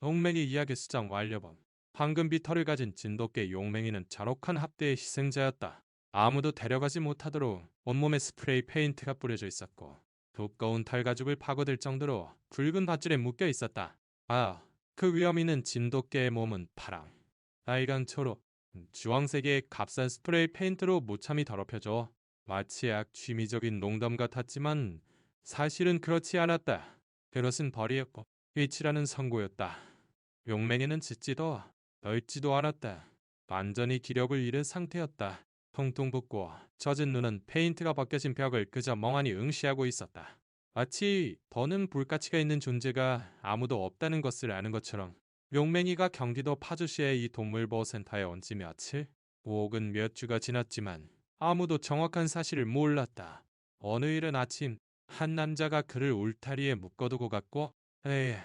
용맹이 이야기 수정 완료본. 황금비 털을 가진 진돗개 용맹이는 잔혹한 합대의 희생자였다. 아무도 데려가지 못하도록 온몸에 스프레이 페인트가 뿌려져 있었고 두꺼운 털 가죽을 파고들 정도로 붉은 밧줄에 묶여 있었다. 아, 그 위험이는 진돗개의 몸은 파랑, 빨간 초록, 주황색의 값싼 스프레이 페인트로 무참히 더럽혀져 마치 취미적인 농담 같았지만 사실은 그렇지 않았다. 그것은 벌이었고 위치라는 선고였다. 용맹이는 짖지도 널지도 않았다. 완전히 기력을 잃은 상태였다. 통통 붓고 젖은 눈은 페인트가 벗겨진 벽을 그저 멍하니 응시하고 있었다. 마치 더는 불가치가 있는 존재가 아무도 없다는 것을 아는 것처럼. 용맹이가 경기도 파주시의 이 동물보호센터에 온 지 며칠 혹은 몇 주가 지났지만 아무도 정확한 사실을 몰랐다. 어느 이른 아침 한 남자가 그를 울타리에 묶어두고 갔고 에이,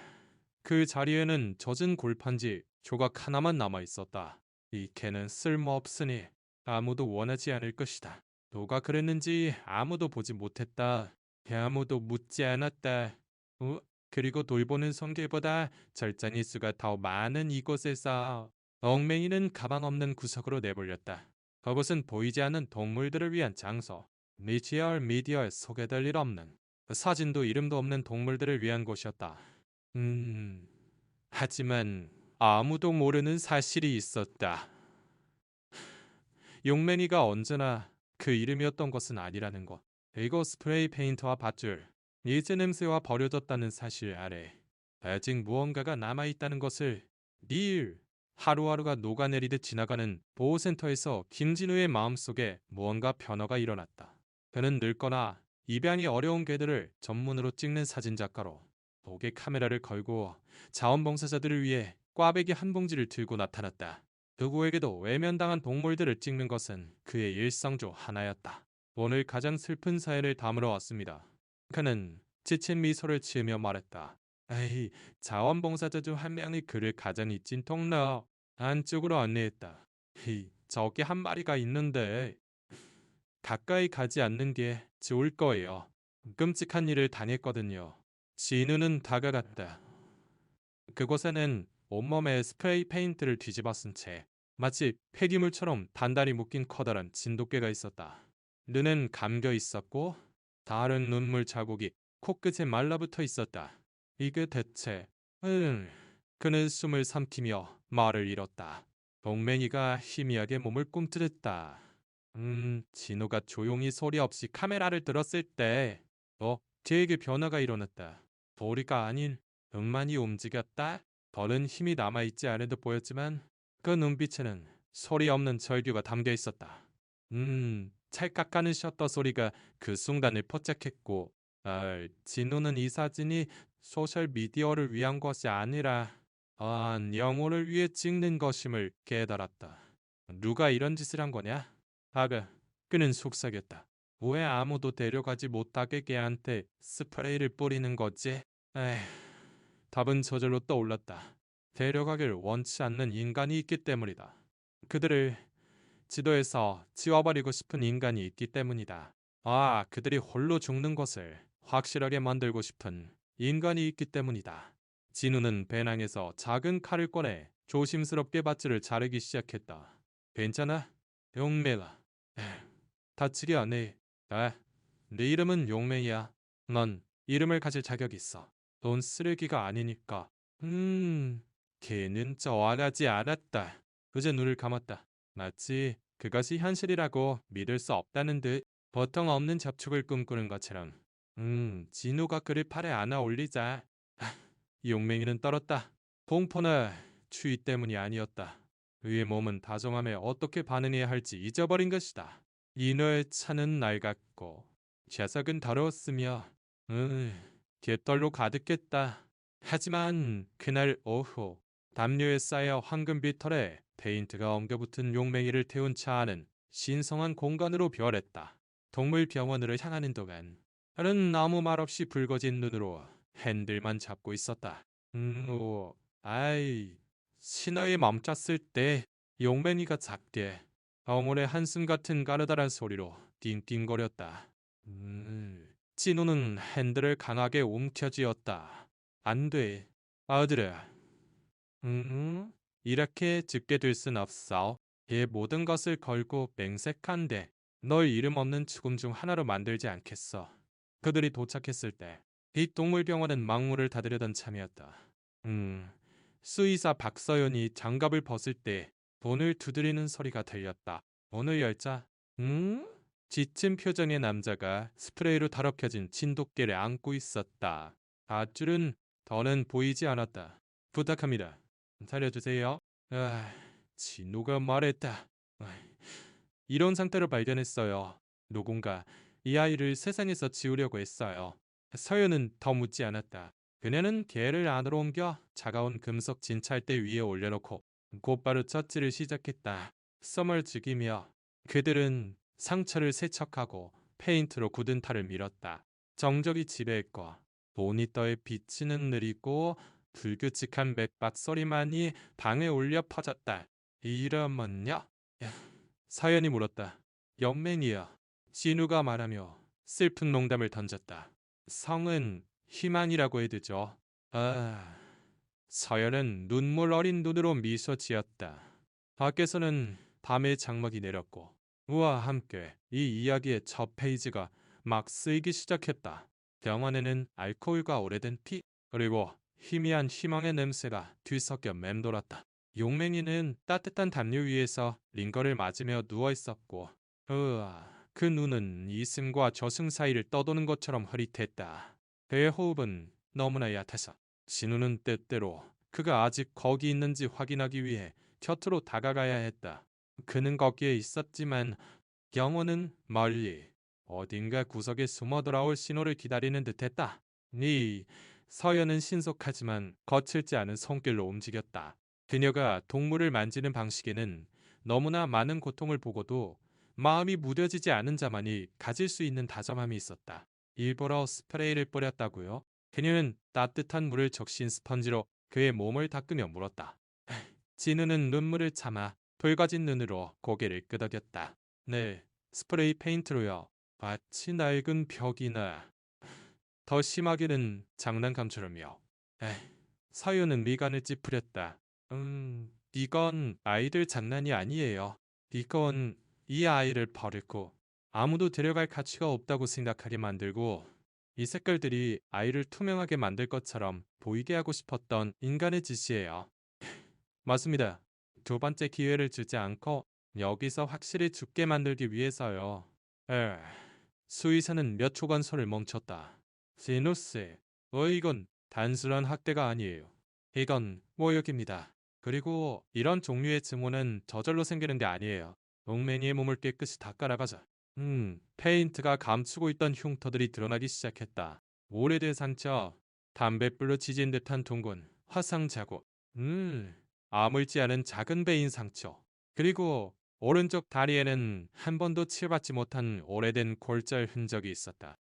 그 자리에는 젖은 골판지 조각 하나만 남아 있었다. 이 개는 쓸모없으니 아무도 원하지 않을 것이다. 누가 그랬는지 아무도 보지 못했다. 아무도 묻지 않았다. 그리고 돌보는 성게보다 절장일수가 더 많은 이곳에서 엉맹이는 가방 없는 구석으로 내몰렸다. 그곳은 보이지 않는 동물들을 위한 장소. 미디어에 소개될 일 없는 사진도 이름도 없는 동물들을 위한 곳이었다. 음... 하지만 아무도 모르는 사실이 있었다. 용맨이가 언제나 그 이름이었던 것은 아니라는 것. 그리고 스프레이 페인트와 밧줄, 이제 냄새와 버려졌다는 사실 아래 아직 무언가가 남아있다는 것을 닐 하루하루가 녹아내리듯 지나가는 보호센터에서 김진우의 마음속에 무언가 변화가 일어났다. 그는 늙거나 입양이 어려운 개들을 전문으로 찍는 사진작가로 목에 카메라를 걸고 자원봉사자들을 위해 꽈배기 한 봉지를 들고 나타났다. 누구에게도 외면당한 동물들을 찍는 것은 그의 일상 중 하나였다. 오늘 가장 슬픈 사연을 담으러 왔습니다. 그는 지친 미소를 지으며 말했다. 에이, 자원봉사자 중 한 명이 그를 가장이 찐통로 안쪽으로 안내했다. 저기 한 마리가 있는데 가까이 가지 않는 게 좋을 거예요. 끔찍한 일을 당했거든요. 진우는 다가갔다. 그곳에는 온몸에 스프레이 페인트를 뒤집어 쓴 채 마치 폐기물처럼 단단히 묶인 커다란 진돗개가 있었다. 눈은 감겨 있었고 다른 눈물 자국이 코끝에 말라붙어 있었다. 이게 대체... 그는 숨을 삼키며 말을 잃었다. 동맹이가 희미하게 몸을 꿈틀였다. 진우가 조용히 소리 없이 카메라를 들었을 때 뒤에게 변화가 일어났다. 도리가 아닌 음만이 움직였다. 더는 힘이 남아있지 않은 듯 보였지만 그 눈빛에는 소리 없는 절규가 담겨 있었다. 찰칵하는 셔터 소리가 그 순간을 포착했고 진우는 이 사진이 소셜미디어를 위한 것이 아니라 영혼을 위해 찍는 것임을 깨달았다. 누가 이런 짓을 한 거냐? 그는 속삭였다. 왜 아무도 데려가지 못하게 걔한테 스프레이를 뿌리는 거지? 에휴, 답은 저절로 떠올랐다. 데려가길 원치 않는 인간이 있기 때문이다. 그들을 지도에서 지워버리고 싶은 인간이 있기 때문이다. 그들이 홀로 죽는 것을 확실하게 만들고 싶은 인간이 있기 때문이다. 진우는 배낭에서 작은 칼을 꺼내 조심스럽게 밧줄을 자르기 시작했다. 괜찮아? 용매라. 다치게 안 해. 네 이름은 용맹이야. 넌 이름을 가질 자격 있어. 돈 쓰레기가 아니니까. 걔는 좋아하지 않았다. 그제 눈을 감았다. 마치 그것이 현실이라고 믿을 수 없다는 듯 보통 없는 접촉을 꿈꾸는 것처럼. 진우가 그를 팔에 안아 올리자. 용맹이는 떨었다. 공포나 추위 때문이 아니었다. 그의 몸은 다정함에 어떻게 반응해야 할지 잊어버린 것이다. 인어의 차는 낡았고 좌석은 더러웠으며 갯벌로 가득했다. 하지만 그날 오후 담요에 쌓여 황금빛 털에 페인트가 엉겨붙은 용맹이를 태운 차 안은 신성한 공간으로 변했다. 동물병원으로 향하는 동안 그는 아무 말 없이 붉어진 눈으로 핸들만 잡고 있었다. 아이, 신호에 멈췄을 때 용맹이가 작게 어물의 한숨 같은 가느다란 소리로 띵띵거렸다. 진우는 핸들을 강하게 움켜쥐었다. 안 돼, 아들아. 이렇게 죽게 될 순 없어. 이 모든 것을 걸고 맹색한데 널 이름 없는 죽음 중 하나로 만들지 않겠어. 그들이 도착했을 때 이 동물병원은 망문을 닫으려던 참이었다. 수의사 박서연이 장갑을 벗을 때 문을 두드리는 소리가 들렸다. 문을 열자 지친 표정의 남자가 스프레이로 더럽혀진 진돗개를 안고 있었다. 밧줄은 더는 보이지 않았다. 부탁합니다. 살려주세요. 아, 진우가 말했다. 아, 이런 상태로 발견했어요. 누군가 이 아이를 세상에서 지우려고 했어요. 서연은 더 묻지 않았다. 그녀는 개를 안으로 옮겨 차가운 금속 진찰대 위에 올려놓고 곧바로 처치를 시작했다. 썸을 죽이며 그들은 상처를 세척하고 페인트로 굳은 탈을 밀었다. 정적이 지배했고 모니터에 비치는 느리고 불규칙한 맥박 소리만이 방에 울려 퍼졌다. 이러면요? 사연이 물었다. 영맨이여. 진우가 말하며 슬픈 농담을 던졌다. 성은 희만이라고 해두죠. 아, 서연은 눈물 어린 눈으로 미소 지었다. 밖에서는 밤의 장막이 내렸고 우와 함께 이 이야기의 첫 페이지가 막 쓰이기 시작했다. 병원에는 알코올과 오래된 피 그리고 희미한 희망의 냄새가 뒤섞여 맴돌았다. 용맹이는 따뜻한 담요 위에서 링거를 맞으며 누워 있었고 그 눈은 이승과 저승 사이를 떠도는 것처럼 흐릿했다. 그의 호흡은 너무나 얕아서 진우는 때때로 그가 아직 거기 있는지 확인하기 위해 곁으로 다가가야 했다. 그는 거기에 있었지만 영혼은 멀리 어딘가 구석에 숨어 돌아올 신호를 기다리는 듯했다. 서연은 신속하지만 거칠지 않은 손길로 움직였다. 그녀가 동물을 만지는 방식에는 너무나 많은 고통을 보고도 마음이 무뎌지지 않은 자만이 가질 수 있는 다정함이 있었다. 일부러 스프레이를 뿌렸다고요? 그녀는 따뜻한 물을 적신 스펀지로 그의 몸을 닦으며 물었다. 진우는 눈물을 참아 붉어진 눈으로 고개를 끄덕였다. 네, 스프레이 페인트로요. 마치 낡은 벽이나 더 심하게는 장난감처럼요. 서유는 미간을 찌푸렸다. 이건 아이들 장난이 아니에요. 이건 이 아이를 버리고 아무도 데려갈 가치가 없다고 생각하게 만들고 이 색깔들이 아이를 투명하게 만들 것처럼 보이게 하고 싶었던 인간의 짓이에요. 맞습니다. 두 번째 기회를 주지 않고 여기서 확실히 죽게 만들기 위해서요. 에, 수의사는 몇 초간 손을 멈췄다. 시누스, 이건 단순한 학대가 아니에요. 이건 모욕입니다. 그리고 이런 종류의 증오는 저절로 생기는 게 아니에요. 옥맨이의 몸을 깨끗이 닦아나가자. 페인트가 감추고 있던 흉터들이 드러나기 시작했다. 오래된 상처, 담뱃불로 지진 듯한 둥근 화상 자국, 아물지 않은 작은 베인 상처, 그리고 오른쪽 다리에는 한 번도 치료받지 못한 오래된 골절 흔적이 있었다.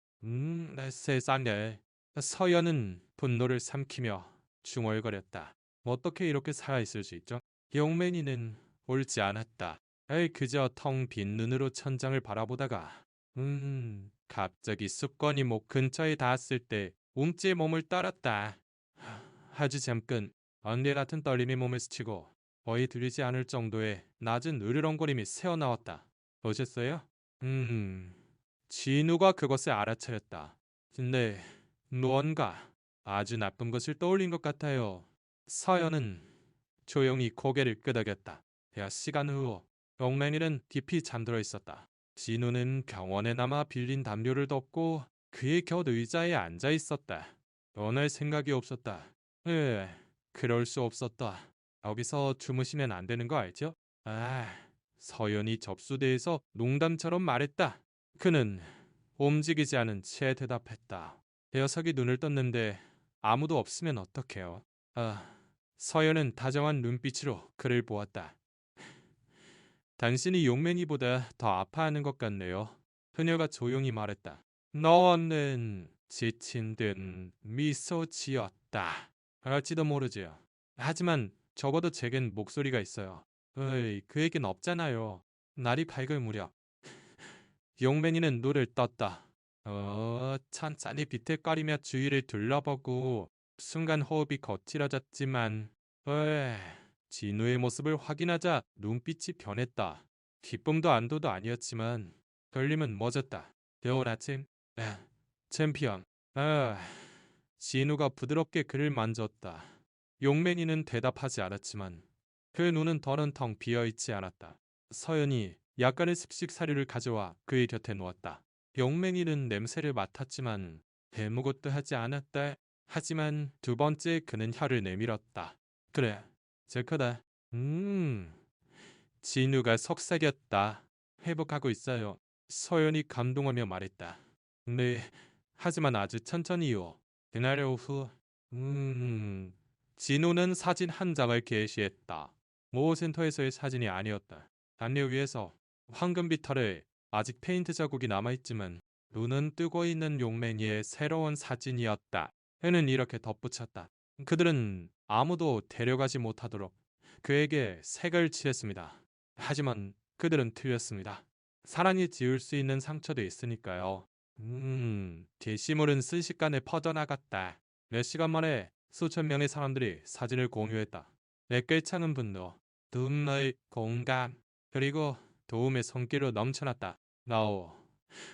세상에. 서연은 분노를 삼키며 중얼거렸다. 어떻게 이렇게 살아있을 수 있죠? 용맨이는 옳지 않았다. 그저 텅 빈 눈으로 천장을 바라보다가 갑자기 습관이 목 근처에 닿았을 때 움찔 몸을 떨었다. 아주 잠깐 안개 같은 떨림이 몸을 스치고 거의 들리지 않을 정도의 낮은 으르렁거림이 새어나왔다. 보셨어요? 진우가 그것을 알아차렸다. 근데 무언가 아주 나쁜 것을 떠올린 것 같아요. 서연은 조용히 고개를 끄덕였다. 대화 시간 후 옥맨이는 깊이 잠들어 있었다. 진우는 병원에 남아 빌린 담요를 덮고 그의 곁 의자에 앉아 있었다. 떠날 생각이 없었다. 그럴 수 없었다. 여기서 주무시면 안 되는 거 알죠? 서연이 접수대에서 농담처럼 말했다. 그는 움직이지 않은 채 대답했다. 녀석이 눈을 떴는데 아무도 없으면 어떡해요? 서연은 다정한 눈빛으로 그를 보았다. 당신이 용맹이보다 더 아파하는 것 같네요. 그녀가 조용히 말했다. 너는 지친 듯 미소 지었다. 알지도 모르지요. 하지만 적어도 제겐 목소리가 있어요. 그에겐 없잖아요. 날이 밝을 무렵 용맨이는 눈을 떴다. 천천히 비틀거리며 주위를 둘러보고 순간 호흡이 거칠어졌지만 에, 진우의 모습을 확인하자 눈빛이 변했다. 기쁨도 안도도 아니었지만 떨림은 멎었다. 좋은 아침, 에, 챔피언. 아, 진우가 부드럽게 그를 만졌다. 용맹이는 대답하지 않았지만 그 눈은 더는 텅 비어있지 않았다. 서연이 약간의 습식사료를 가져와 그의 곁에 놓았다. 용맹이는 냄새를 맡았지만 아무것도 하지 않았다. 하지만 두 번째 그는 혀를 내밀었다. 그래, 제크다. 진우가 속삭였다. 회복하고 있어요. 서연이 감동하며 말했다. 네, 하지만 아주 천천히요. 그날 오후, 진우는 사진 한 장을 게시했다. 모센터에서의 사진이 아니었다. 담요 위에서 황금빛 털에 아직 페인트 자국이 남아있지만 눈은 뜨고 있는 용맹이의 새로운 사진이었다. 해는 이렇게 덧붙였다. 그들은 아무도 데려가지 못하도록 그에게 색을 칠했습니다. 하지만 그들은 틀렸습니다. 사랑이 지울 수 있는 상처도 있으니까요. 게시물은 순식간에 퍼져나갔다. 몇 시간 만에 수천 명의 사람들이 사진을 공유했다. 댓글 창은 분노, 눈물, 공감, 그리고 도움의 손길로 넘쳐났다. 나오.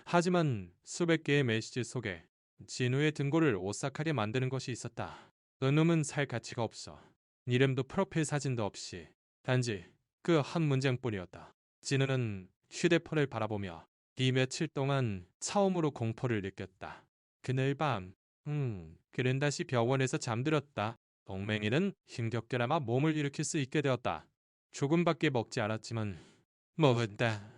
하지만 수백 개의 메시지 속에 진우의 등골을 오싹하게 만드는 것이 있었다. 그놈은 살 가치가 없어. 이름도 프로필 사진도 없이 단지 그 한 문장뿐이었다. 진우는 휴대폰을 바라보며 이 며칠 동안 처음으로 공포를 느꼈다. 그날 밤, 그는 다시 병원에서 잠들었다. 동맹이는 힘겹게나마 몸을 일으킬 수 있게 되었다. 조금밖에 먹지 않았지만 먹었다.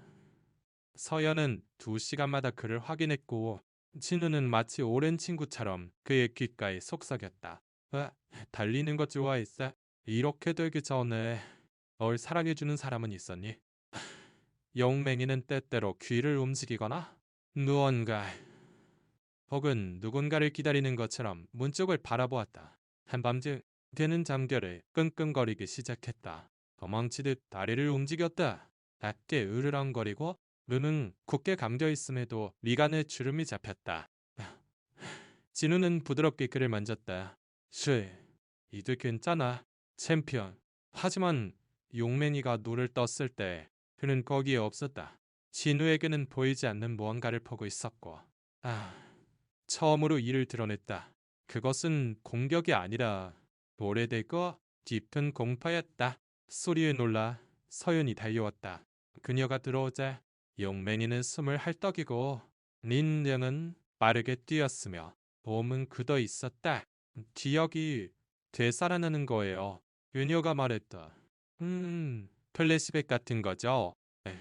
서연은 2시간마다 그를 확인했고 진우는 마치 오랜 친구처럼 그의 귓가에 속삭였다. 달리는 것 좋아했어? 이렇게 되기 전에 널 사랑해주는 사람은 있었니? 용맹이는 때때로 귀를 움직이거나 무언가 혹은 누군가를 기다리는 것처럼 문 쪽을 바라보았다. 한밤중 그는 잠결에 끙끙거리기 시작했다. 도망치듯 다리를 움직였다. 낮게 으르렁거리고 눈은 굳게 감겨있음에도 미간에 주름이 잡혔다. 진우는 부드럽게 그를 만졌다. 쉐, 이들 괜찮아, 챔피언. 하지만 용맹이가 눈을 떴을 때 그는 거기에 없었다. 진우에게는 보이지 않는 무언가를 보고 있었고 처음으로 이를 드러냈다. 그것은 공격이 아니라 오래되고 깊은 공포였다. 소리에 놀라 서연이 달려왔다. 그녀가 들어오자 용맹이는 숨을 헐떡이고 닌령은 빠르게 뛰었으며 몸은 굳어 있었다. 기억이 되살아나는 거예요. 그녀가 말했다. 플래시백 같은 거죠. 에휴,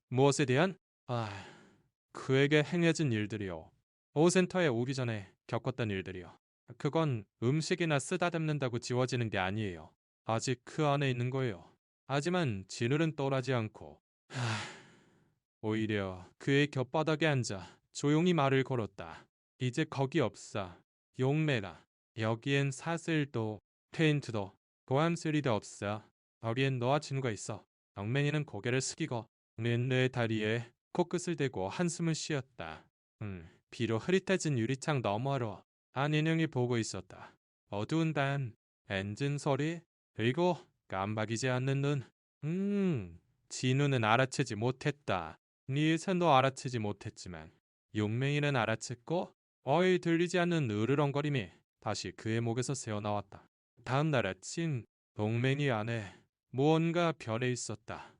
무엇에 대한? 그에게 행해진 일들이요. 오센터에 오기 전에 겪었던 일들이요. 그건 음식이나 쓰다듬는다고 지워지는 게 아니에요. 아직 그 안에 있는 거예요. 하지만 진울은 떠나지 않고 오히려 그의 곁바닥에 앉아 조용히 말을 걸었다. 이제 거기 없어. 용매라. 여기엔 사슬도 페인트도 고함소리도 없어. 거기엔 너와 진우가 있어. 영맹이는 고개를 숙이고 린네의 다리에 코끝을 대고 한숨을 쉬었다. 비로 흐릿해진 유리창 너머로 한 인형이 보고 있었다. 어두운 단, 엔진 소리, 그리고 깜박이지 않는 눈. 진우는 알아채지 못했다. 니에서도 알아채지 못했지만 용맹이는 알아챘고 어이 들리지 않는 으르렁거림이 다시 그의 목에서 새어나왔다. 다음 날 아침 동맹이 안에 무언가 변해 있었다.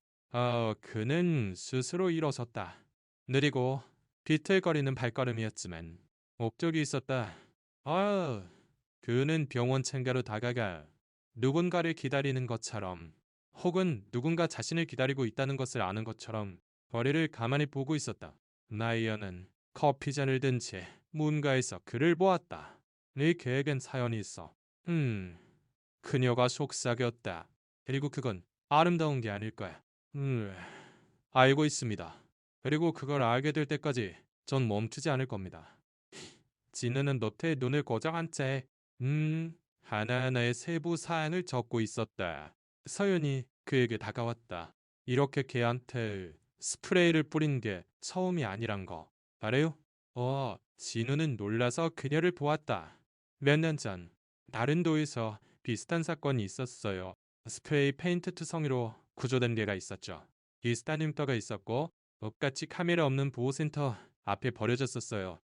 그는 스스로 일어섰다. 느리고 비틀거리는 발걸음이었지만 목적이 있었다. 그는 병원 창가로 다가가 누군가를 기다리는 것처럼 혹은 누군가 자신을 기다리고 있다는 것을 아는 것처럼 거리를 가만히 보고 있었다. 나이어는 커피잔을 든 채 문가에서 그를 보았다. 네 계획엔 사연이 있어. 그녀가 속삭였다. 그리고 그건 아름다운 게 아닐 거야. 알고 있습니다. 그리고 그걸 알게 될 때까지 전 멈추지 않을 겁니다. 진우는 노트에 눈을 고정한 채 하나하나의 세부 사항을 적고 있었다. 서윤이 그에게 다가왔다. 이렇게 걔한테 스프레이를 뿌린 게 처음이 아니란 거. 알아요? 진우는 놀라서 그녀를 보았다. 몇 년 전 다른 도에서 비슷한 사건이 있었어요. 스프레이 페인트 투성이로 구조된 개가 있었죠. 비슷한 흉터가 있었고 똑같이 카메라 없는 보호센터 앞에 버려졌었어요.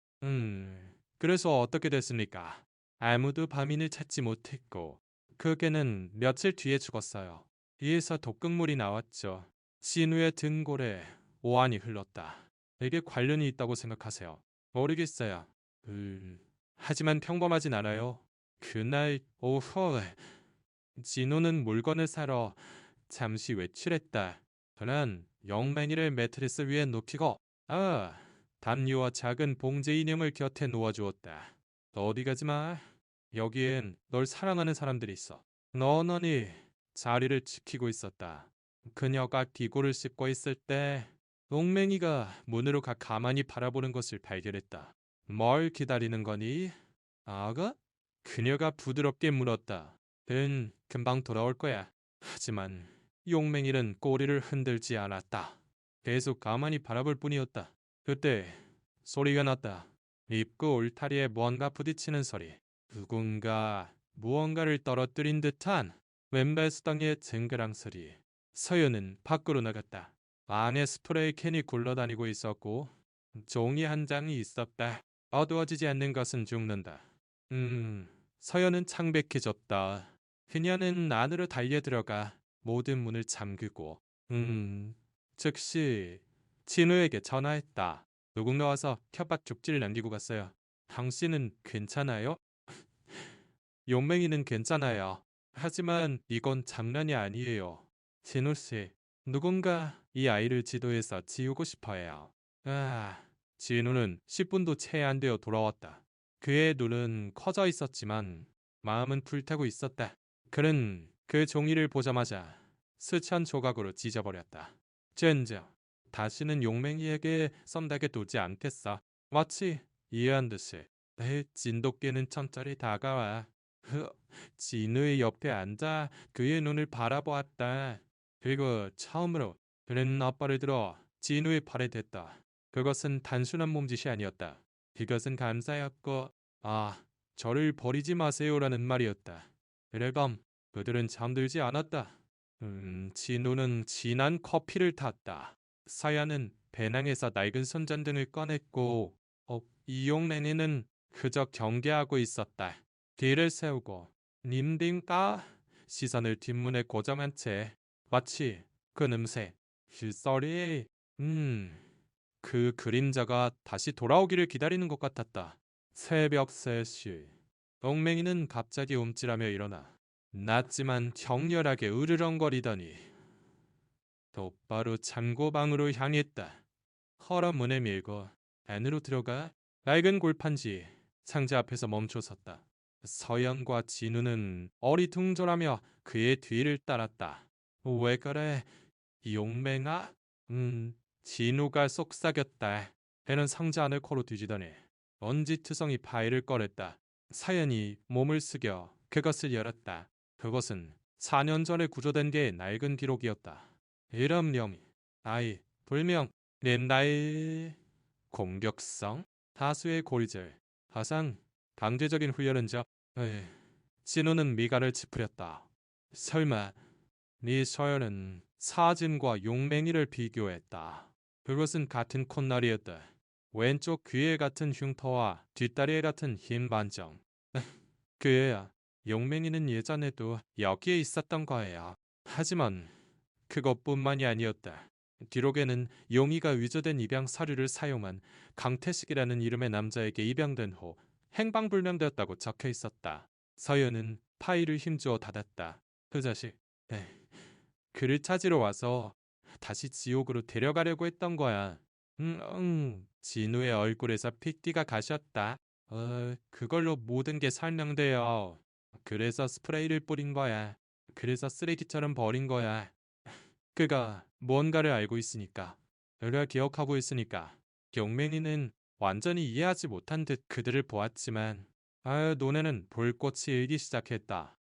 그래서 어떻게 됐습니까? 아무도 범인을 찾지 못했고 그 개는 며칠 뒤에 죽었어요. 이에서 독극물이 나왔죠. 진우의 등골에 오한이 흘렀다. 이게 관련이 있다고 생각하세요? 모르겠어요. 하지만 평범하진 않아요. 그날 오후 진우는 물건을 사러 잠시 외출했다. 그는 영맹이를 매트리스 위에 눕히고 담요와 작은 봉제 인형을 곁에 놓아주었다. 너 어디 가지 마. 여기엔 널 사랑하는 사람들이 있어. 너너니 자리를 지키고 있었다. 그녀가 기고를 씹고 있을 때 용맹이가 문으로 가만히 바라보는 것을 발견했다. 뭘 기다리는 거니? 아가? 그녀가 부드럽게 물었다. 금방 돌아올 거야. 하지만 용맹이는 꼬리를 흔들지 않았다. 계속 가만히 바라볼 뿐이었다. 그때 소리가 났다. 입구 울타리에 무언가 부딪히는 소리. 누군가 무언가를 떨어뜨린 듯한 왼발 수당의 쟁그랑 소리. 서연은 밖으로 나갔다. 안에 스프레이 캔이 굴러다니고 있었고 종이 한 장이 있었다. 어두워지지 않는 것은 죽는다. 서연은 창백해졌다. 그녀는 안으로 달려들어가 모든 문을 잠그고 즉시 진우에게 전화했다. 누군가 와서 켜박 쪽지를 남기고 갔어요. 당신은 괜찮아요? 용맹이는 괜찮아요. 하지만 이건 장난이 아니에요. 진우씨, 누군가 이 아이를 지도에서 지우고 싶어해요. 진우는 10분도 채 안 되어 돌아왔다. 그의 눈은 커져 있었지만 마음은 불타고 있었다. 그는 그 종이를 보자마자 스찬 조각으로 찢어버렸다. 젠장, 다시는 용맹이에게 썸나게 두지 않겠어. 마치 이해한 듯이 내 진돗개는 천천히 다가와. 진우의 옆에 앉아 그의 눈을 바라보았다. 그리고 처음으로 그는 앞발을 들어 진우의 팔에 댔다. 그것은 단순한 몸짓이 아니었다. 그것은 감사였고 저를 버리지 마세요라는 말이었다. 그날 밤 그들은 잠들지 않았다. 진우는 진한 커피를 탔다. 사야는 배낭에서 낡은 손전등을 꺼냈고 이용래니는 그저 경계하고 있었다. 뒤를 세우고 님딩까 시선을 뒷문에 고정한 채 마치 그 냄새, 실소리, 그 그림자가 다시 돌아오기를 기다리는 것 같았다. 새벽 3시 옥맹이는 갑자기 움찔하며 일어나 낮지만 격렬하게 으르렁거리더니 똑바로 창고방으로 향했다. 허런 문을 밀고 안으로 들어가 낡은 골판지 상자 앞에서 멈춰 섰다. 서연과 진우는 어리둥절하며 그의 뒤를 따랐다. 왜 그래? 용맹아? 진우가 속삭였다. 배는 상자 안을 코로 뒤지더니 먼지투성이 파일을 꺼냈다. 사연이 몸을 숙여 그것을 열었다. 그것은 4년 전에 구조된 게 낡은 기록이었다. 이름 명의, 아이, 불명, 넷나이, 공격성, 다수의 고리질, 가상, 강제적인 훈련은 진우는 미간을 찌푸렸다. 설마 네 서연은 사진과 용맹이를 비교했다. 그것은 같은 콧날이었다. 왼쪽 귀에 같은 흉터와 뒷다리에 같은 흰 반점. 그 애야, 용맹이는 예전에도 여기에 있었던 거예요. 하지만 그것뿐만이 아니었다. 기록에는 용의가 위조된 입양 서류를 사용한 강태식이라는 이름의 남자에게 입양된 후 행방불명되었다고 적혀 있었다. 서연은 파일을 힘주어 닫았다. 그 자식, 그를 찾으러 와서 다시 지옥으로 데려가려고 했던 거야. 진우의 얼굴에서 핏기가 가셨다. 그걸로 모든 게 설명돼요. 그래서 스프레이를 뿌린 거야. 그래서 쓰레기처럼 버린 거야. 그가 뭔가를 알고 있으니까. 그를 기억하고 있으니까. 경맹이는 완전히 이해하지 못한 듯 그들을 보았지만 눈에는 불꽃이 일기 시작했다.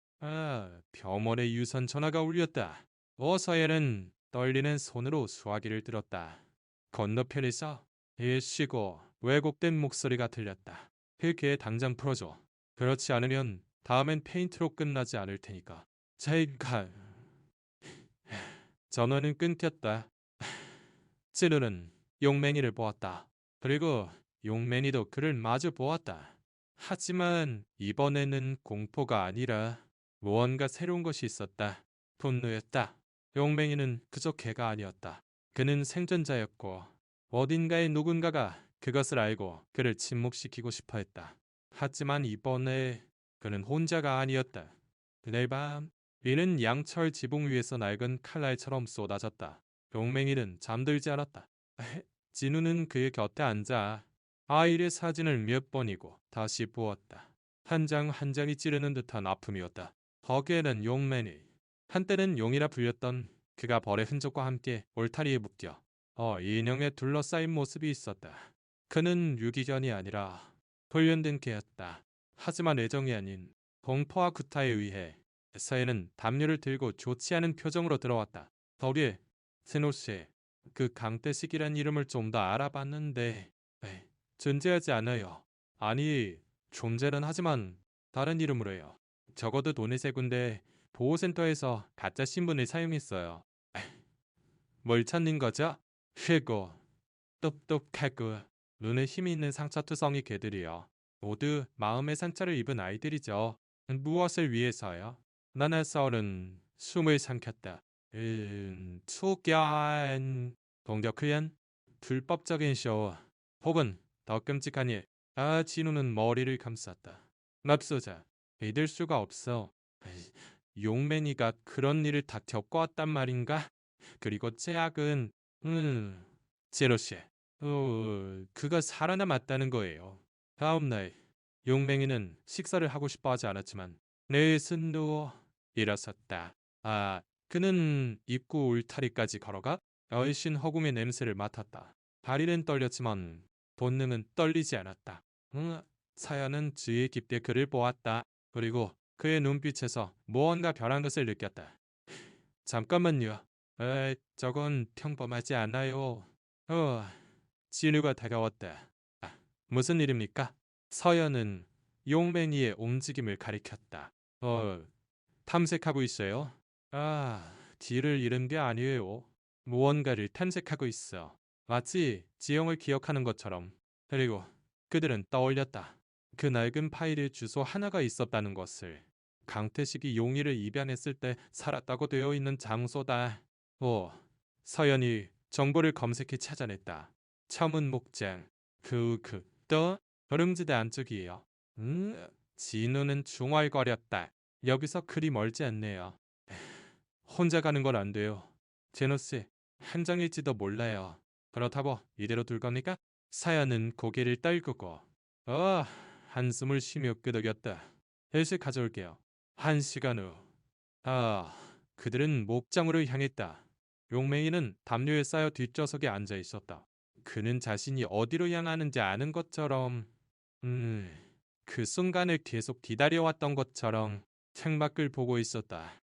병원의 유선 전화가 울렸다. 서예는 떨리는 손으로 수화기를 들었다. 건너편에서 일시고 왜곡된 목소리가 들렸다. 그게 당장 풀어줘. 그렇지 않으면 다음엔 페인트로 끝나지 않을 테니까. 자이가 전원은 끊겼다. 찌르는 용맹이를 보았다. 그리고 용맹이도 그를 마주 보았다. 하지만 이번에는 공포가 아니라 무언가 새로운 것이 있었다. 분노였다. 용맹이는 그저 개가 아니었다. 그는 생존자였고 어딘가에 누군가가 그것을 알고 그를 침묵시키고 싶어 했다. 하지만 이번에 그는 혼자가 아니었다. 그날 밤 비는 양철 지붕 위에서 낡은 칼날처럼 쏟아졌다. 용맹이는 잠들지 않았다. 진우는 그의 곁에 앉아 아이의 사진을 몇 번이고 다시 보았다. 한 장 한 장이 찌르는 듯한 아픔이었다. 거기에는 용맹이, 한때는 용이라 불렸던 그가 벌의 흔적과 함께 울타리에 묶여 인형에 둘러싸인 모습이 있었다. 그는 유기견이 아니라 훈련된 개였다. 하지만 애정이 아닌 공포와 구타에 의해 서해는 담요를 들고 좋지 않은 표정으로 들어왔다. 덕에 세노씨, 그 강태식이란 이름을 좀 더 알아봤는데 존재하지 않아요. 아니, 존재는 하지만 다른 이름으로 해요. 적어도 도네세 군대 보호센터에서 가짜 신분을 사용했어요. 뭘 찾는 거죠? 휘고 똑똑하고 눈에 힘이 있는 상처투성이 개들이요. 모두 마음의 상처를 입은 아이들이죠. 무엇을 위해서요? 나나서울은 숨을 삼켰다. 투견 동격훈련? 불법적인 쇼 혹은 더 끔찍한 일. 진우는 머리를 감쌌다. 납소자, 믿을 수가 없어. 용맨이가 그런 일을 다 겪어왔단 말인가? 그리고 제약은 제로씨, 그가 살아남았다는 거예요. 다음날 용맹이는 식사를 하고 싶어 하지 않았지만 내 스스로 일어섰다. 그는 입구 울타리까지 걸어가 얼씬 허공의 냄새를 맡았다. 다리는 떨렸지만 본능은 떨리지 않았다. 사연은 주의 깊게 그를 보았다. 그리고 그의 눈빛에서 무언가 변한 것을 느꼈다. 잠깐만요. 저건 평범하지 않아요. 진우가 다가왔다. 무슨 일입니까? 서연은 용맹이의 움직임을 가리켰다. 탐색하고 있어요. 뒤를 잃은 게 아니에요. 무언가를 탐색하고 있어. 마치 지형을 기억하는 것처럼. 그리고 그들은 떠올렸다. 그 낡은 파일에 주소 하나가 있었다는 것을. 강태식이 용의를 입양했을 때 살았다고 되어 있는 장소다. 서연이 정보를 검색해 찾아냈다. 첨은 목장. 또 도릉지대 안쪽이에요. 진우는 중얼거렸다. 여기서 그리 멀지 않네요. 혼자 가는 건 안 돼요. 제노씨, 함정일지도 몰라요. 그렇다고 이대로 둘 겁니까? 사연은 고개를 떨구고 한숨을 쉬며 끄덕였다. 일식 가져올게요. 1시간 후. 그들은 목장으로 향했다. 용맹이는 담요에 쌓여 뒷좌석에 앉아 있었다. 그는 자신이 어디로 향하는지 아는 것처럼, 그 순간을 계속 기다려왔던 것처럼 창밖을 보고 있었다.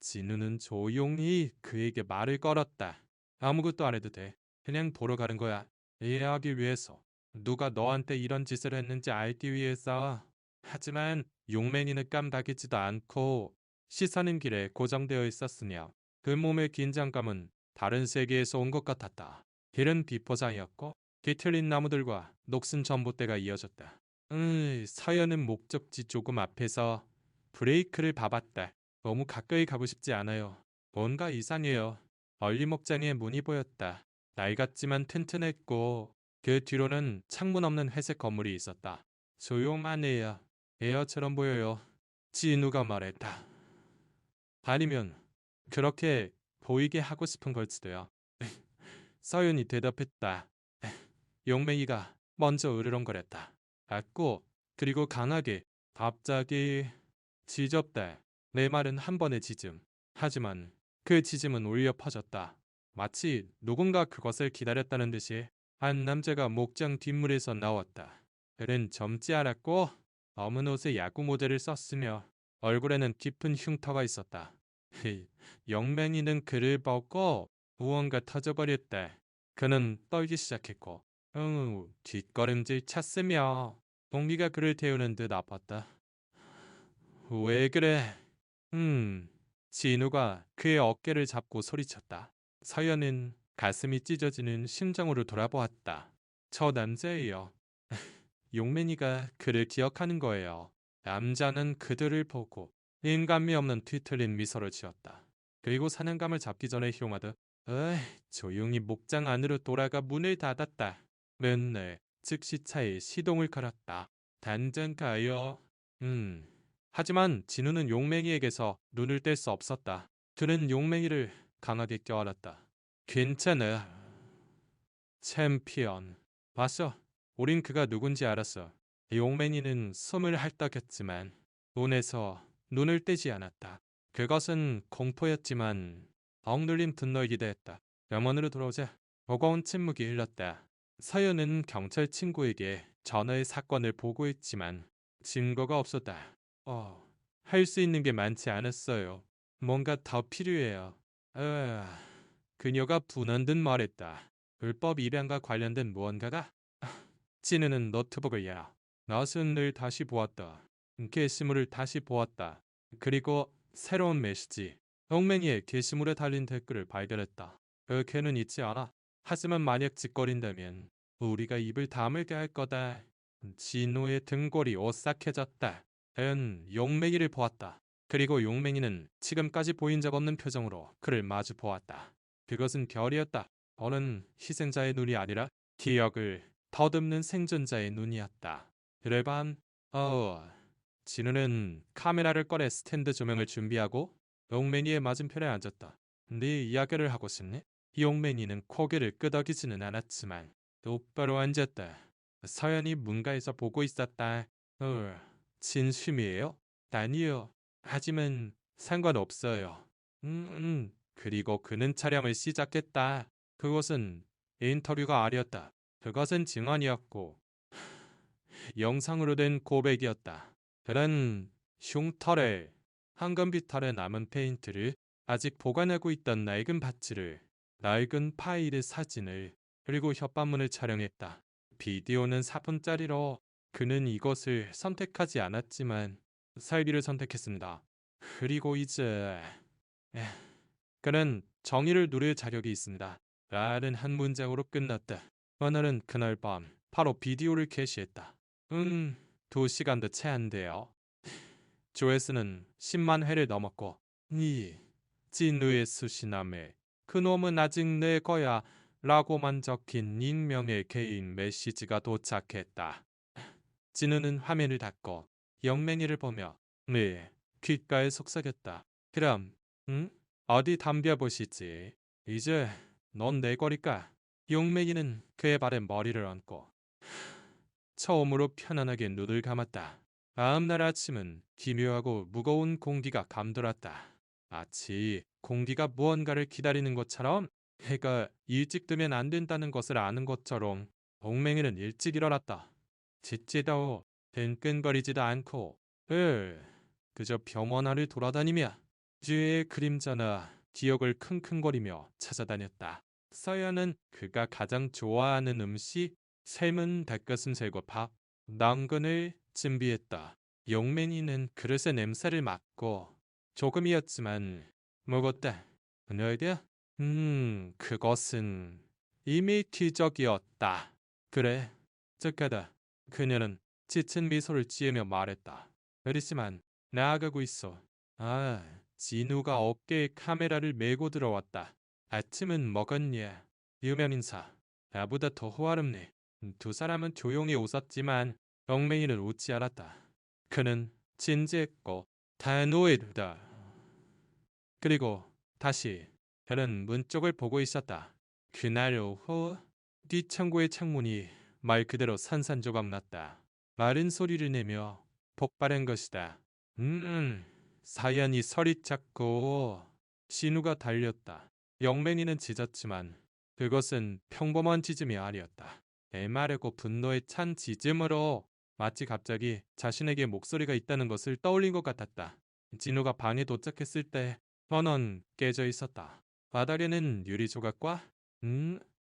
진우는 조용히 그에게 말을 걸었다. 아무것도 안 해도 돼. 그냥 보러 가는 거야. 이해하기 위해서. 누가 너한테 이런 짓을 했는지 알기 위해서. 하지만 용맹이는 깜빡이지도 않고 시선은 길에 고정되어 있었으며 그 몸의 긴장감은 다른 세계에서 온 것 같았다. 길은 비포장이었고 뒤틀린 나무들과 녹슨 전봇대가 이어졌다. 서연은 목적지 조금 앞에서 브레이크를 밟았다. 너무 가까이 가고 싶지 않아요. 뭔가 이상해요. 얼리목장에 문이 보였다. 낡았지만 튼튼했고 그 뒤로는 창문 없는 회색 건물이 있었다. 조용하네요. 에어처럼 보여요. 진우가 말했다. 아니면 그렇게 보이게 하고 싶은 걸지도요. 서윤이 대답했다. 용맹이가 먼저 으르렁거렸다. 그리고 강하게 갑자기 지졌다. 내 말은 한 번의 지즘. 하지만 그 지짐은 울려 퍼졌다. 마치 누군가 그것을 기다렸다는 듯이 한 남자가 목장 뒷문에서 나왔다. 그는 젊지 않았고 검은 옷에 야구 모자를 썼으며 얼굴에는 깊은 흉터가 있었다. 영맹이는 그를 보고 무언가 터져버렸다. 그는 떨기 시작했고 뒷걸음질 찼으며 공기가 그를 태우는 듯 아팠다. 왜 그래? 진우가 그의 어깨를 잡고 소리쳤다. 서연은 가슴이 찢어지는 심정으로 돌아보았다. 저 남자예요. 용맨이가 그를 기억하는 거예요. 남자는 그들을 보고 인간미 없는 뒤틀린 미소를 지었다. 그리고 사냥감을 잡기 전에 흉하듯 에이, 조용히 목장 안으로 돌아가 문을 닫았다. 맨날 즉시 차에 시동을 걸었다. 단전 가요. 하지만 진우는 용맹이에게서 눈을 뗄 수 없었다. 그는 용맹이를 강하게 껴안았다. 괜찮아. 챔피언. 봤어. 우린 그가 누군지 알았어. 용맹이는 숨을 헐떡였지만 눈에서 눈을 떼지 않았다. 그것은 공포였지만 억눌린 분노에 기대했다. 병원으로 돌아오자 버거운 침묵이 흘렀다. 서연은 경찰 친구에게 전화의 사건을 보고했지만 증거가 없었다. 할 수 있는 게 많지 않았어요. 뭔가 더 필요해요. 그녀가 분한 듯 말했다. 불법 입양과 관련된 무언가가? 진우는 노트북을 열어 나순을 다시 보았다. 게시물을 다시 보았다. 그리고 새로운 메시지. 동맹이의 게시물에 달린 댓글을 발견했다. 걔는 있지 않아. 하지만 만약 짓거린다면 우리가 입을 다물게 할 거다. 진우의 등골이 오싹해졌다. 은 용맹이를 보았다. 그리고 용맹이는 지금까지 보인 적 없는 표정으로 그를 마주 보았다. 그것은 별이었다. 너는 희생자의 눈이 아니라 기억을 더듬는 생존자의 눈이었다. 그래 밤, 진우는 카메라를 꺼내 스탠드 조명을 준비하고 용맹이의 맞은편에 앉았다. 네 이야기를 하고 싶니? 용맹이는 고개를 끄덕이지는 않았지만 똑바로 앉았다. 서연이 문가에서 보고 있었다. 진심이에요? 아니요. 하지만 상관없어요. 그리고 그는 촬영을 시작했다. 그것은 인터뷰가 아니었다. 그것은 증언이었고 영상으로 된 고백이었다. 그는 흉터를 황금빛털에 남은 페인트를 아직 보관하고 있던 낡은 바치를 낡은 파일의 사진을 그리고 혓바문을 촬영했다. 비디오는 4분짜리로 그는 이것을 선택하지 않았지만 살기를 선택했습니다. 그리고 이제 에, 그는 정의를 누릴 자격이 있습니다. 라는 한 문장으로 끝났다. 하나는 그날 밤 바로 비디오를 게시했다. 2시간도 채 안 돼요. 조회수는 10만 회를 넘었고 이 진우의 수신함에 그놈은 아직 내 거야 라고만 적힌 익명의 개인 메시지가 도착했다. 진우는 화면을 닫고 영맹이를 보며 네 귓가에 속삭였다. 그럼 어디 덤벼보시지. 이제 넌 내 거니까. 용맹이는 그의 발에 머리를 얹고 처음으로 편안하게 눈을 감았다. 다음날 아침은 기묘하고 무거운 공기가 감돌았다. 마치 공기가 무언가를 기다리는 것처럼 해가 일찍 뜨면 안 된다는 것을 아는 것처럼 동맹이는 일찍 일어났다. 짖지도 끈끈거리지도 않고 그저 병원 안을 돌아다니며 주위의 그림자나 기억을 킁킁거리며 찾아다녔다. 서연은 그가 가장 좋아하는 음식 삶은 닭가슴살과 밥, 당근을 준비했다. 용맨이는 그릇의 냄새를 맡고 조금이었지만 먹었다. 너희들? 그것은 이미 기적이었다. 그래, 착하다. 그녀는 지친 미소를 지으며 말했다. 그렇지만 나아가고 있어. 진우가 어깨에 카메라를 메고 들어왔다. 아침은 먹었냐? 유명 인사. 나보다 더 호화롭네. 두 사람은 조용히 웃었지만 영맹이는 웃지 않았다. 그는 진지했고 단호했다. 그리고 다시 그는 문 쪽을 보고 있었다. 그날 오후 뒷창고의 창문이 말 그대로 산산조각 났다. 마른 소리를 내며 폭발한 것이다. 사연이 서리찼고 진우가 달렸다. 영맹이는 짖었지만 그것은 평범한 짖음이 아니었다. 애마르고 분노에 찬 짖음으로 마치 갑자기 자신에게 목소리가 있다는 것을 떠올린 것 같았다. 진우가 방에 도착했을 때 문은 깨져 있었다. 바닥에는 유리 조각과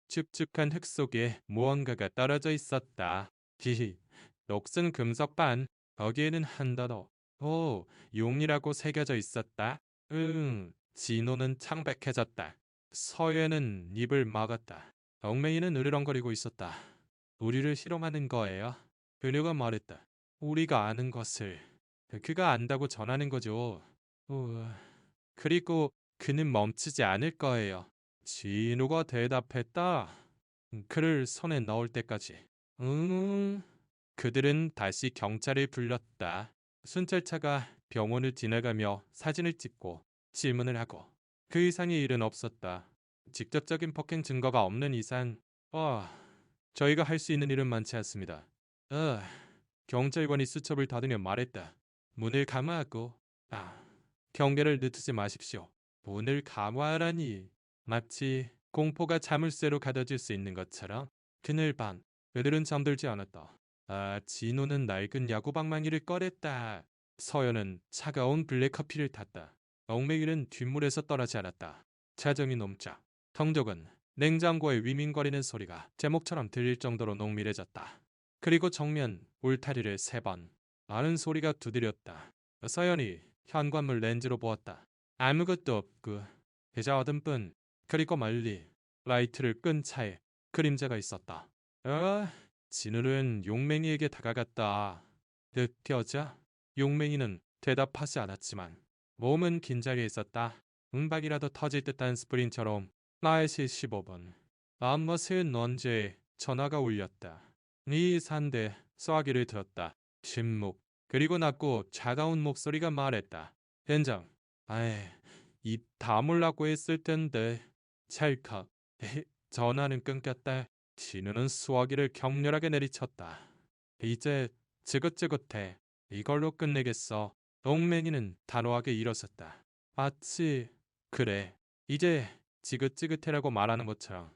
축축한 흙 속에 무언가가 떨어져 있었다. 히히, 녹슨 금속반. 거기에는 한 단어 오, 용이라고 새겨져 있었다. 응, 진호는 창백해졌다. 서예는 입을 막았다. 얽매이는 으르렁거리고 있었다. 우리를 실험하는 거예요. 그녀가 말했다. 우리가 아는 것을 그가 안다고 전하는 거죠. 어, 그리고 그는 멈추지 않을 거예요. 진호가 대답했다. 그를 손에 넣을 때까지. 응. 그들은 다시 경찰을 불렀다. 순찰차가 병원을 지나가며 사진을 찍고 질문을 하고 그 이상의 일은 없었다. 직접적인 폭행 증거가 없는 이상 저희가 할 수 있는 일은 많지 않습니다. 어, 경찰관이 수첩을 닫으며 말했다. 문을 감아하고 경계를 늦추지 마십시오. 문을 감아하라니. 마치 공포가 자물쇠로 가둬질 수 있는 것처럼 그늘 밤 그들은 잠들지 않았다. 진호는 낡은 야구방망이를 꺼냈다. 서연은 차가운 블랙커피를 탔다. 얽매이는 뒷물에서 떠나지 않았다. 자정이 넘자 성적은 냉장고의 위민거리는 소리가 제목처럼 들릴 정도로 농밀해졌다. 그리고 정면 울타리를 3번 아는 소리가 두드렸다. 서연이 현관문 렌즈로 보았다. 아무것도 없고 그저 어둠뿐. 그리고 멀리 라이트를 끈 차에 그림자가 있었다. 진우는 용맹이에게 다가갔다. 느껴져? 용맹이는 대답하지 않았지만 몸은 긴장해 있었다. 음박이라도 터질 듯한 스프린처럼 4시 15분. 암머스의 넌지에 전화가 울렸다. 이 산대 쏘아기를 들었다. 침묵. 그리고 낮고 차가운 목소리가 말했다. 현장. 입 다물라고 했을 텐데. 찰칵. 전화는 끊겼다. 진우는 수화기를 격렬하게 내리쳤다. 이제 지긋지긋해. 이걸로 끝내겠어. 옥맹이는 단호하게 일어섰다. 마치 그래. 이제 지긋지긋해라고 말하는 것처럼.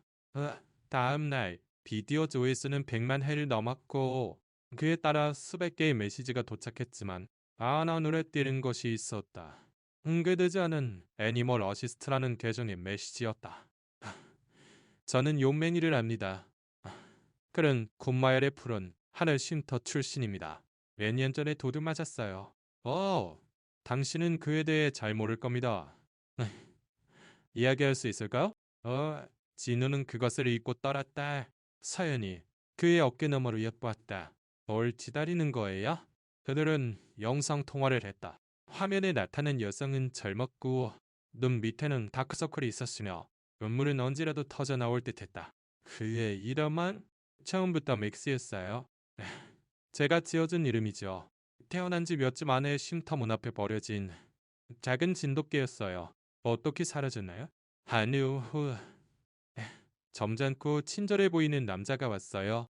다음 날 비디오 조회수는 100만 회를 넘었고 그에 따라 수백 개의 메시지가 도착했지만 하나 눈에 띄는 것이 있었다. 응급되지 않은 애니멀 어시스트라는 계정의 메시지였다. 저는 용맹이를 압니다. 그는 군마열의 푸른 하늘 쉼터 출신입니다. 몇 년 전에 도둑 맞았어요. 당신은 그에 대해 잘 모를 겁니다. 이야기할 수 있을까요? 진우는 그것을 잊고 떠났다. 서연이 그의 어깨 너머로 엿보았다. 뭘 기다리는 거예요? 그들은 영상통화를 했다. 화면에 나타난 여성은 젊었고 눈 밑에는 다크서클이 있었으며 눈물은 언제라도 터져 나올 듯했다. 그의 이름은 처음부터 맥스였어요. 제가 지어준 이름이죠. 태어난 지 몇 주 만에 쉼터 문 앞에 버려진 작은 진돗개였어요. 어떻게 사라졌나요? 한유 후 점잖고 친절해 보이는 남자가 왔어요.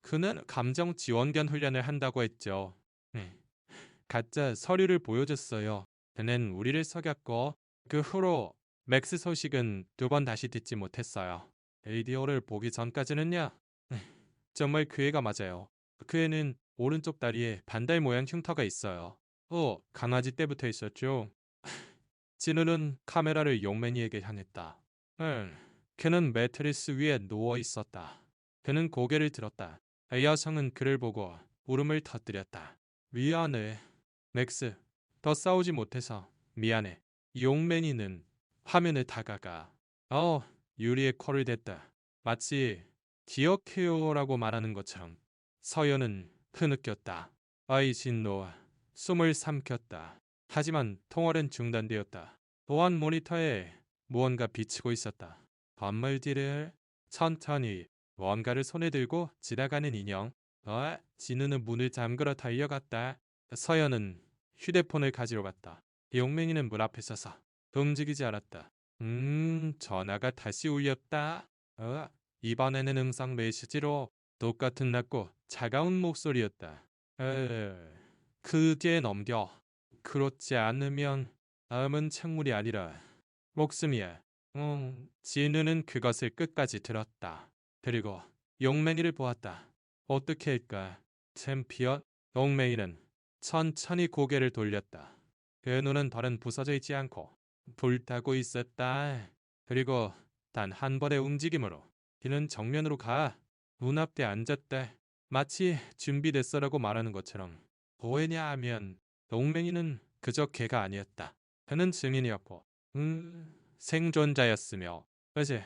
그는 감정 지원견 훈련을 한다고 했죠. 네. 가짜 서류를 보여줬어요. 그는 우리를 속였고 그 후로 맥스 소식은 2번 다시 듣지 못했어요. 에이디오를 보기 전까지는요. 정말 그 애가 맞아요. 그 애는 오른쪽 다리에 반달 모양 흉터가 있어요. 강아지 때부터 있었죠. 진우는 카메라를 용맨이에게 향했다. 그는 매트리스 위에 누워 있었다. 그는 고개를 들었다. 여성은 그를 보고 울음을 터뜨렸다. 미안해. 맥스, 더 싸우지 못해서 미안해. 용맨이는 화면에 다가가. 유리에 코를 댔다. 마치 기억해요라고 말하는 것처럼. 서연은 흐느꼈다. 진노 숨을 삼켰다. 하지만 통화는 중단되었다. 보안 모니터에 무언가 비치고 있었다. 건물 뒤를 천천히 무언가를 손에 들고 지나가는 인형. 진우는 문을 잠그러 달려갔다. 서연은 휴대폰을 가지러 갔다. 용맹이는 문 앞에 서서 움직이지 않았다. 전화가 다시 울렸다. 이번에는 음성 메시지로 똑같은 낮고 차가운 목소리였다. 그 뒤에 넘겨. 그렇지 않으면 다음은 창물이 아니라 목숨이야. 진우는 그것을 끝까지 들었다. 그리고 용맹이를 보았다. 어떻게 할까? 챔피언? 용맹이는 천천히 고개를 돌렸다. 그 눈은 더는 부서져 있지 않고 불타고 있었다. 그리고 단 한 번의 움직임으로 그는 정면으로 가. 문 앞에 앉았다. 마치 준비됐어라고 말하는 것처럼. 오해냐 하면 용맹이는 그저 개가 아니었다. 그는 증인이었고 생존자였으며 어제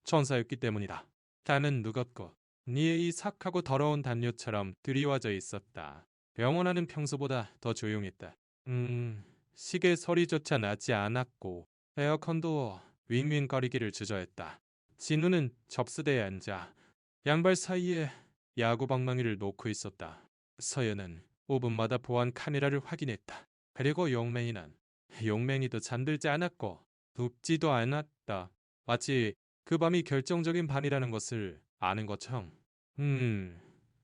천사였기 때문이다. 다는 무겁고 니의 삭하고 더러운 담요처럼 드리워져 있었다. 영원하는 평소보다 더 조용했다. 시계 소리조차 나지 않았고 에어컨도 윙윙거리기를 주저했다. 진우는 접수대에 앉아 양발 사이에 야구 방망이를 놓고 있었다. 서연은 5분마다 보안 카메라를 확인했다. 그리고 용맹이도 잠들지 않았고 눕지도 않았다. 마치 그 밤이 결정적인 밤이라는 것을 아는 것처럼.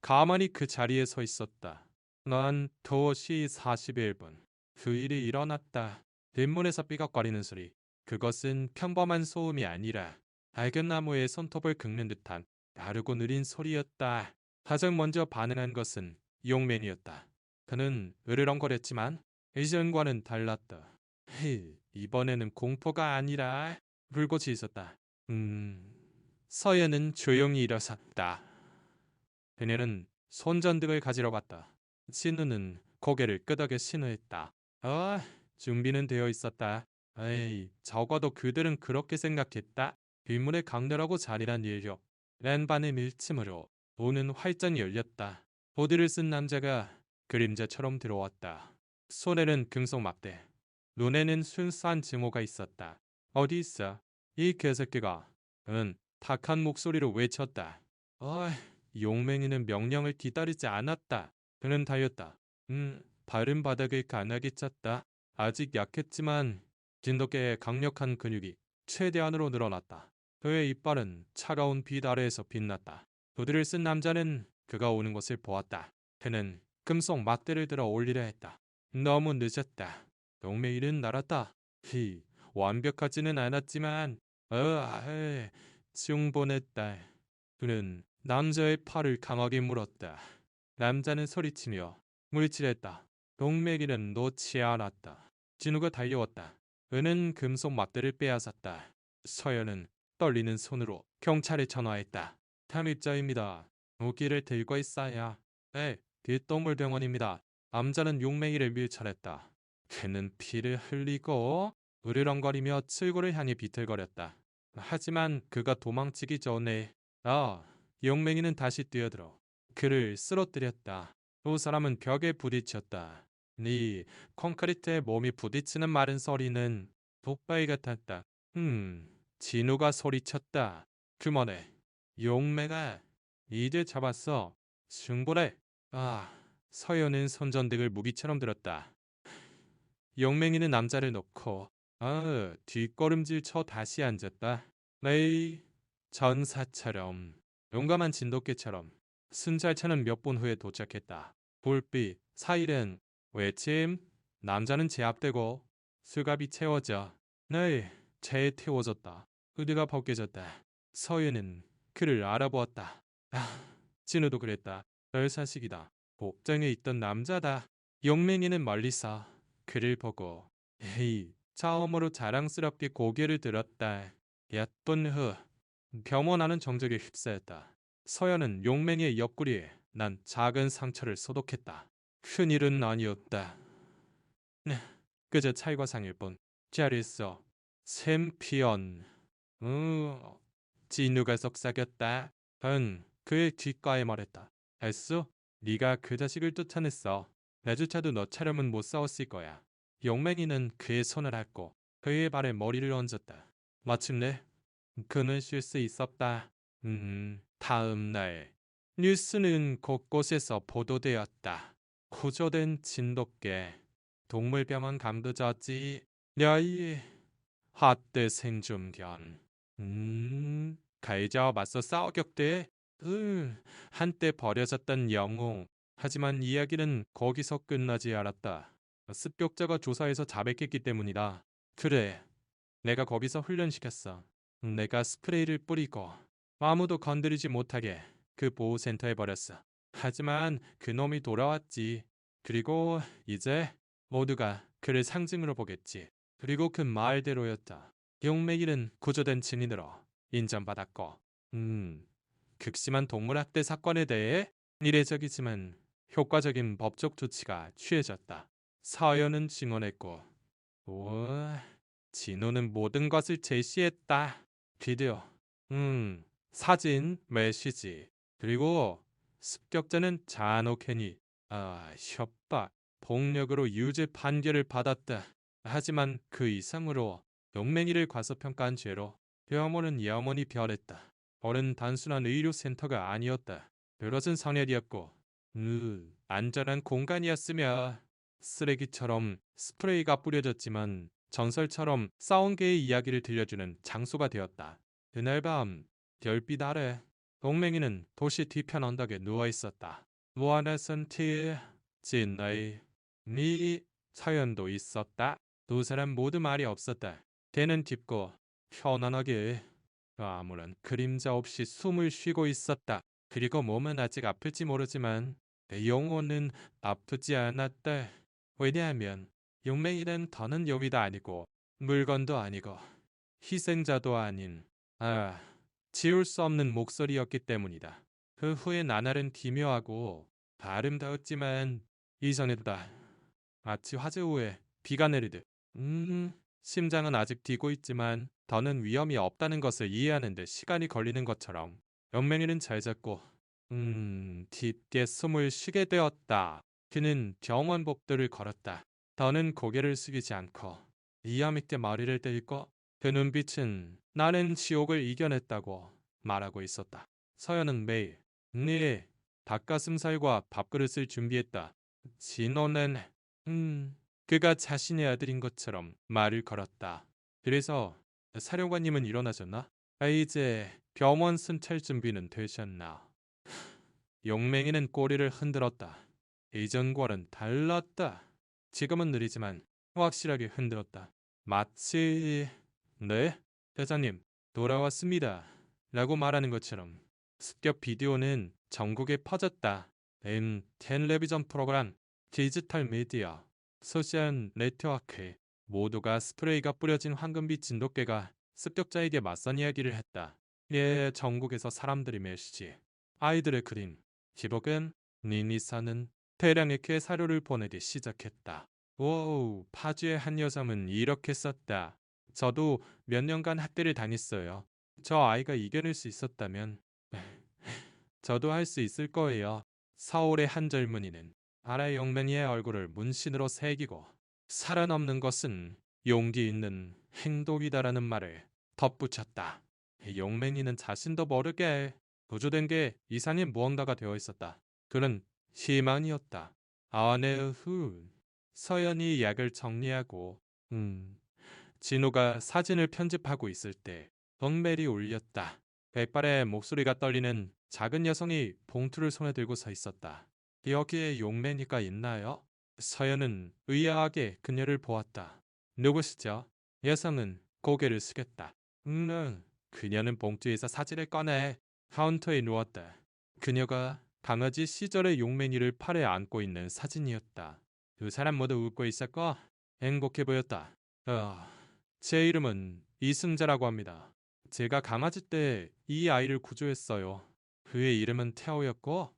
가만히 그 자리에 서 있었다. 난 2시 41분. 그 일이 일어났다. 뒷문에서 삐걱거리는 소리. 그것은 평범한 소음이 아니라 낡은 나무의 손톱을 긁는 듯한 빠르고 느린 소리였다. 가장 먼저 반응한 것은 용맨이었다. 그는 으르렁거렸지만 이전과는 달랐다. 이번에는 공포가 아니라 불꽃이 있었다. 서연은 조용히 일어섰다. 그녀는 손전등을 가지러 갔다. 진우는 고개를 끄덕여 신호했다. 준비는 되어 있었다. 에이, 적어도 그들은 그렇게 생각했다. 뒷문에 강렬하고 잔인한 일력, 랜반의 밀침으로 문은 활짝 열렸다. 보드를 쓴 남자가 그림자처럼 들어왔다. 손에는 금속 막대, 눈에는 순수한 증오가 있었다. 어디 있어? 이 개새끼가. 은 탁한 목소리로 외쳤다. 용맹이는 명령을 기다리지 않았다. 그는 달렸다. 발은 바닥을 가나게 찼다. 아직 약했지만 진돗개의 강력한 근육이 최대한으로 늘어났다. 그의 이빨은 차가운 빛 아래에서 빛났다. 부드를 쓴 남자는 그가 오는 것을 보았다. 그는 금속 막대를 들어 올리려 했다. 너무 늦었다. 용맹이는 날았다. 완벽하지는 않았지만 충분했다. 그는 남자의 팔을 강하게 물었다. 남자는 소리치며 물질했다. 용맹이는 놓지 않았다. 진우가 달려왔다. 그는 금속 막대를 빼앗았다. 서연은 떨리는 손으로 경찰에 전화했다. 탐입자입니다. 무기를 들고 있어야. 네, 뒷동물병원입니다. 남자는 용맹이를 밀쳐냈다. 그는 피를 흘리고 으르렁거리며 출구를 향해 비틀거렸다. 하지만 그가 도망치기 전에 용맹이는 다시 뛰어들어 그를 쓰러뜨렸다. 두 사람은 벽에 부딪혔다. 네 콘크리트에 몸이 부딪히는 마른 소리는 독바위 같았다. 진우가 소리쳤다. 그만해. 용맹아, 이제 잡았어. 충분해. 서연은 손전등을 무기처럼 들었다. 용맹이는 남자를 놓고 뒷걸음질 쳐 다시 앉았다. 네, 전사처럼 용감한 진돗개처럼 순찰차는 몇 분 후에 도착했다. 불빛, 사이렌, 외침, 남자는 제압되고 수갑이 채워져. 네, 채에 태워졌다. 의대가 벗겨졌다. 서윤은 그를 알아보았다. 진우도 그랬다. 별사식이다. 복장에 있던 남자다. 용맹이는 멀리서 그를 보고 처음으로 자랑스럽게 고개를 들었다. 얕던 후 겸원하는 정적에 휩싸였다. 서연은 용맹이의 옆구리에 난 작은 상처를 소독했다. 큰일은 아니었다. 그저 찰과상일 뿐. 잘했어. 샘피언. 진우가 속삭였다. 그의 귓가에 말했다. 했어? 네가 그 자식을 쫓아냈어. 내주차도 너처럼은 못 싸웠을 거야. 용맹이는 그의 손을 핥고 그의 발에 머리를 얹었다. 마침내 그는 쉴 수 있었다. 다음 날 뉴스는 곳곳에서 보도되었다. 구조된 진돗개, 동물병원 감도자지, 야이, 핫대 생존견. 가해자와 맞서 싸워 격대. 한때 버려졌던 영웅. 하지만 이야기는 거기서 끝나지 않았다. 습격자가 조사해서 자백했기 때문이다. 그래, 내가 거기서 훈련시켰어. 내가 스프레이를 뿌리고 아무도 건드리지 못하게 그 보호센터에 버렸어. 하지만 그놈이 돌아왔지. 그리고 이제 모두가 그를 상징으로 보겠지. 그리고 그 말대로였다. 용맹이는 구조된 증인으로 인정받았고 극심한 동물학대 사건에 대해 이례적이지만 효과적인 법적 조치가 취해졌다. 서연은 증언했고, 오, 진호는 모든 것을 제시했다. 비디오, 사진, 메시지, 그리고 습격자는 잔혹행위, 협박, 폭력으로 유죄 판결을 받았다. 하지만 그 이상으로 용맹이를 과소평가한 죄로 병원은 영원히 변했다. 어른 단순한 의료센터가 아니었다. 그것은 성혈이었고 안전한 공간이었으며 쓰레기처럼 스프레이가 뿌려졌지만 전설처럼 싸움개의 이야기를 들려주는 장소가 되었다. 그날 밤 별빛 아래 동맹이는 도시 뒤편 언덕에 누워있었다. 무한한 티, 진나이, 미, 서연도 있었다. 두 사람 모두 말이 없었다. 걔는 짚고 편안하게 아무런 그림자 없이 숨을 쉬고 있었다. 그리고 몸은 아직 아플지 모르지만 영혼은 아프지 않았다. 왜냐하면 용맹이는 더는 요미도 아니고 물건도 아니고 희생자도 아닌 지울 수 없는 목소리였기 때문이다. 그 후에 나날은 기묘하고 아름다웠지만 이전에다 마치 화재 후에 비가 내리듯 심장은 아직 뛰고 있지만 더는 위험이 없다는 것을 이해하는 데 시간이 걸리는 것처럼 연맹이는 잘 잡고 깊게 숨을 쉬게 되었다. 그는 병원 복도를 걸었다. 더는 고개를 숙이지 않고 이어밑에 머리를 들고 그 눈빛은 나는 지옥을 이겨냈다고 말하고 있었다. 서연은 매일 네 닭가슴살과 밥그릇을 준비했다. 진호는 그가 자신의 아들인 것처럼 말을 걸었다. 그래서 사령관님은 일어나셨나? 이제 병원 순찰 준비는 되셨나? 용맹이는 꼬리를 흔들었다. 이전과는 달랐다. 지금은 느리지만 확실하게 흔들었다. 마치 네, 대장님 돌아왔습니다. 라고 말하는 것처럼 습격 비디오는 전국에 퍼졌다. 텔레비전 프로그램, 디지털 미디어, 소셜 네트워크 모두가 스프레이가 뿌려진 황금빛 진돗개가 습격자에게 맞선 이야기를 했다. 전국에서 사람들이 메시지, 아이들의 그림, 기록은 니니사는 대량의 사료를 보내기 시작했다. 오, 파주의 한 여성은 이렇게 썼다. 저도 몇 년간 학대를 당했어요. 저 아이가 이겨낼 수 있었다면 저도 할 수 있을 거예요. 서울의 한 젊은이는 아라 용맹이의 얼굴을 문신으로 새기고 살아남는 것은 용기 있는 행동이다라는 말을 덧붙였다. 용맹이는 자신도 모르게 구조된 게 이상의 무언가가 되어 있었다. 그는 희망이었다. 아내 후 서연이 약을 정리하고 진우가 사진을 편집하고 있을 때 덩벨이 울렸다. 백발의 목소리가 떨리는 작은 여성이 봉투를 손에 들고 서 있었다. 여기에 용맹이가 있나요? 서연은 의아하게 그녀를 보았다. 누구시죠? 여성은 고개를 숙였다. 그녀는 봉투에서 사진을 꺼내 카운터에 누웠다. 그녀가 강아지 시절의 용맹이를 팔에 안고 있는 사진이었다. 두 사람 모두 웃고 있었고 행복해 보였다. 제 이름은 이승자라고 합니다. 제가 강아지 때 이 아이를 구조했어요. 그의 이름은 태호였고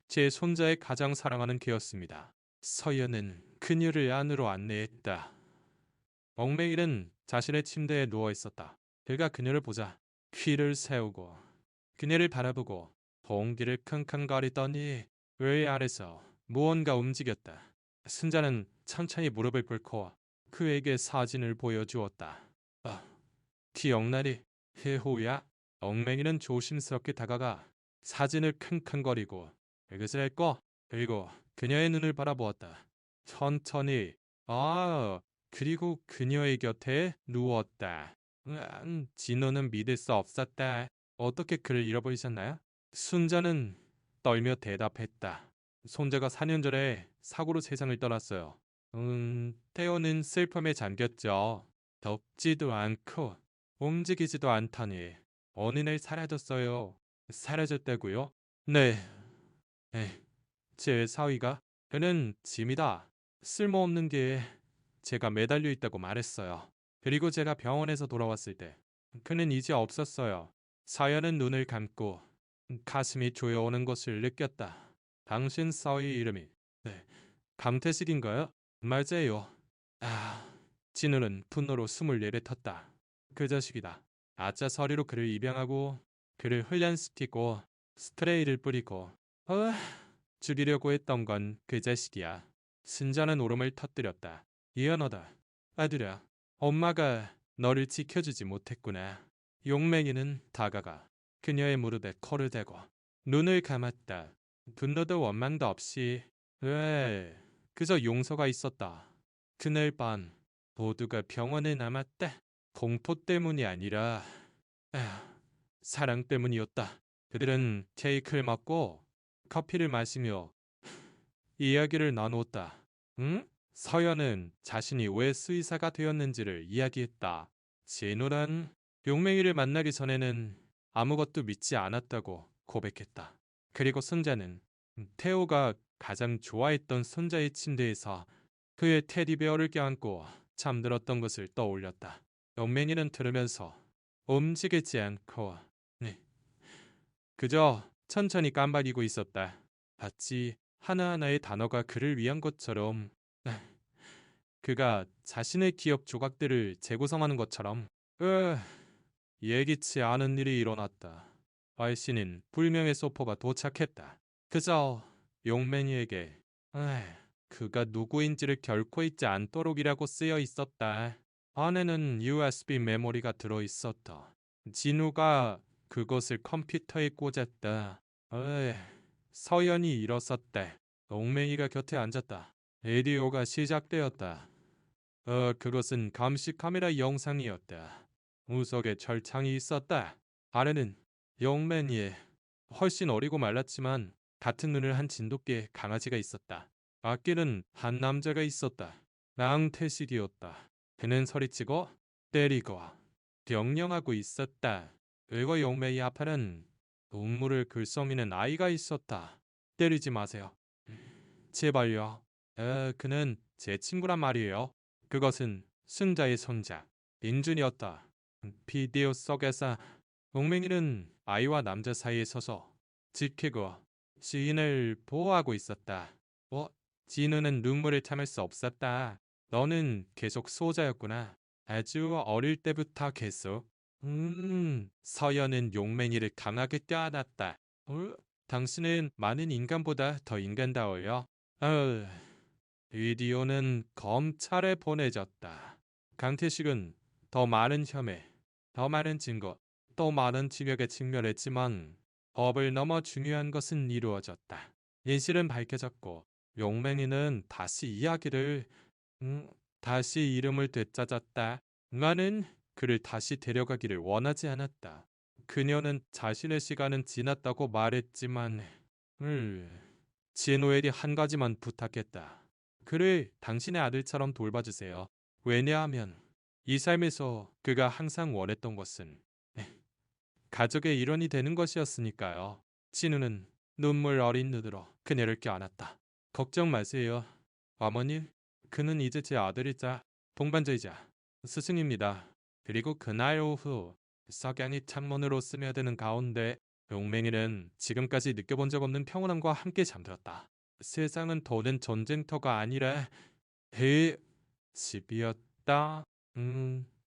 제 손자의 가장 사랑하는 개였습니다. 서연은 그녀를 안으로 안내했다. 엉맹이는 자신의 침대에 누워 있었다. 그가 그녀를 보자 귀를 세우고 그녀를 바라보고 봉기를 킁킁거리더니 의 아래서 무언가 움직였다. 승자는 천천히 무릎을 꿇고 그에게 사진을 보여주었다. 기억나니? 해호야? 엉맹이는 조심스럽게 다가가 사진을 킁킁거리고 그것을 했고 그리고 그녀의 눈을 바라보았다. 천천히 그리고 그녀의 곁에 누웠다. 진호는 믿을 수 없었다. 어떻게 그를 잃어버리셨나요? 순자는 떨며 대답했다. 손자가 4년 전에 사고로 세상을 떠났어요. 태호는 슬픔에 잠겼죠. 덥지도 않고 움직이지도 않더니 어느 날 사라졌어요. 사라졌다고요? 네. 제 사위가 그는 짐이다. 쓸모없는 게 제가 매달려 있다고 말했어요. 그리고 제가 병원에서 돌아왔을 때 그는 이제 없었어요. 사연은 눈을 감고 가슴이 조여오는 것을 느꼈다. 당신 사위 이름이 네, 강태식인가요? 맞아요. 아, 진우는 분노로 숨을 내뱉었다. 그 자식이다. 아짜 서리로 그를 입양하고 그를 훈련시키고 스프레이를 뿌리고 어, 죽이려고 했던 건 그 자식이야. 순자는 울음을 터뜨렸다. 미안하다. 아들아, 엄마가 너를 지켜주지 못했구나. 용맹이는 다가가 그녀의 무릎에 코를 대고 눈을 감았다. 분노도 원망도 없이 왜 그저 용서가 있었다. 그날 밤 모두가 병원에 남았다. 공포 때문이 아니라 에휴, 사랑 때문이었다. 그들은 케이크를 먹고 커피를 마시며 이야기를 나누었다. 응? 서연은 자신이 왜 수의사가 되었는지를 이야기했다. 진우란 용맹이를 만나기 전에는 아무것도 믿지 않았다고 고백했다. 그리고 손자는 태호가 가장 좋아했던 손자의 침대에서 그의 테디베어를 껴안고 잠들었던 것을 떠올렸다. 용맹이는 들으면서 움직이지 않고 네, 그저 천천히 깜박이고 있었다. 마치 하나하나의 단어가 그를 위한 것처럼 그가 자신의 기억 조각들을 재구성하는 것처럼 예기치 않은 일이 일어났다. 알씨는 불명의 소포가 도착했다. 그저 용맹이에게 그가 누구인지를 결코 잊지 않도록이라고 쓰여 있었다. 안에는 USB 메모리가 들어있었다. 진우가 그것을 컴퓨터에 꽂았다. 서연이 일어섰다. 용맹이가 곁에 앉았다. 라디오가 시작되었다. 그것은 감시 카메라 영상이었다. 우석에 철창이 있었다. 아래는 용맹이의 훨씬 어리고 말랐지만 같은 눈을 한 진돗개 강아지가 있었다. 앞길은 한 남자가 있었다. 낭태식이었다. 그는 소리치고 때리고 명령하고 있었다. 그리고 용맹이 앞에는 동물을 글썽이는 아이가 있었다. 때리지 마세요. 제발요. 그는 제 친구란 말이에요. 그것은 승자의 손자 민준이었다. 비디오 속에서 용맹이는 아이와 남자 사이에 서서 지키고 시인을 보호하고 있었다. 진우는 눈물을 참을 수 없었다. 너는 계속 수호자였구나. 아주 어릴 때부터 계속. 서연은 용맹이를 강하게 껴안았다. 당신은 많은 인간보다 더 인간다워요. 어, 비디오는 검찰에 보내졌다. 강태식은 더 많은 혐의, 더 많은 증거, 또 많은 징역에 직면했지만 법을 넘어 중요한 것은 이루어졌다. 진실은 밝혀졌고 용맹이는 다시 이름을 되찾았다. 나는 그를 다시 데려가기를 원하지 않았다. 그녀는 자신의 시간은 지났다고 말했지만 진호엘이 한 가지만 부탁했다. 그를 당신의 아들처럼 돌봐주세요. 왜냐하면 이 삶에서 그가 항상 원했던 것은 가족의 일원이 되는 것이었으니까요. 진우는 눈물 어린 눈으로 그녀를 껴안았다. 걱정 마세요. 어머니, 그는 이제 제 아들이자 동반자이자 스승입니다. 그리고 그날 오후 석양이 창문으로 스며드는 가운데 용맹이는 지금까지 느껴본 적 없는 평온함과 함께 잠들었다. 세상은 더는 전쟁터가 아니라 해 집이었다.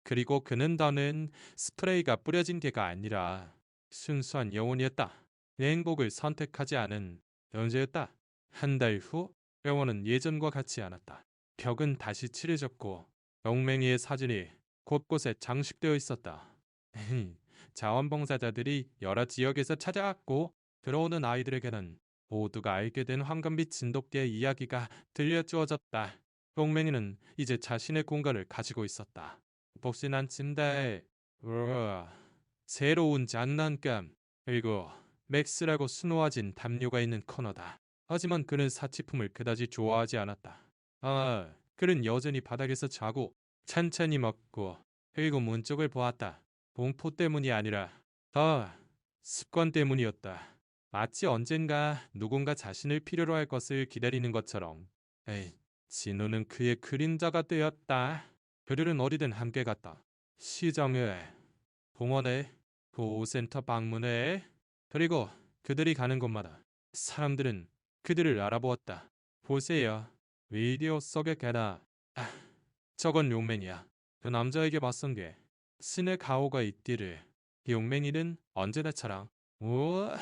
그리고 그는 더는 스프레이가 뿌려진 개가 아니라 순수한 영혼이었다. 내 행복을 선택하지 않은 존재였다. 한 달 후 병원은 예전과 같지 않았다. 벽은 다시 칠해졌고 용맹이의 사진이 곳곳에 장식되어 있었다. 자원봉사자들이 여러 지역에서 찾아왔고 들어오는 아이들에게는 모두가 알게 된 황금빛 진돗개의 이야기가 들려주어졌다. 용맹이는 이제 자신의 공간을 가지고 있었다. 복신한 침대에 새로운 장난감 그리고 맥스라고 수놓아진 담요가 있는 코너다. 하지만 그는 사치품을 그다지 좋아하지 않았다. 그는 여전히 바닥에서 자고 찬찬히 먹고 그리고 문 쪽을 보았다. 공포 때문이 아니라 더 습관 때문이었다. 마치 언젠가 누군가 자신을 필요로 할 것을 기다리는 것처럼. 진우는 그의 그림자가 되었다. 그들은 어디든 함께 갔다. 시장에, 공원에, 보호센터 방문에, 그리고 그들이 가는 곳마다 사람들은 그들을 알아보았다. 보세요. 비디오 속의 개다. 아, 저건 용맨이야. 그 남자에게 맞선 게 신의 가오가 있기를. 용맨이는 언제나처럼 우와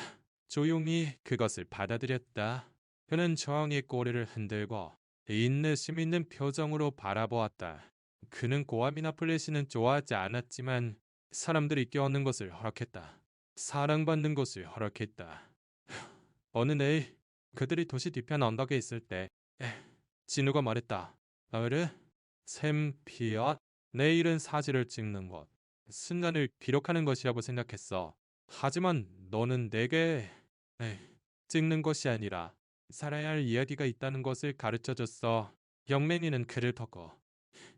조용히 그것을 받아들였다. 그는 조용히 꼬리를 흔들고 인내심 있는 표정으로 바라보았다. 그는 고아미나 플래시는 좋아하지 않았지만 사람들이 껴안는 것을 허락했다. 사랑받는 것을 허락했다. 어느 내일 그들이 도시 뒤편 언덕에 있을 때 진우가 말했다. 어르 샘피엇 내일은 사진을 찍는 것. 순간을 기록하는 것이라고 생각했어. 하지만 너는 내게 에이, 찍는 것이 아니라 살아야 할 이야기가 있다는 것을 가르쳐줬어. 영맨이는 그를 덮고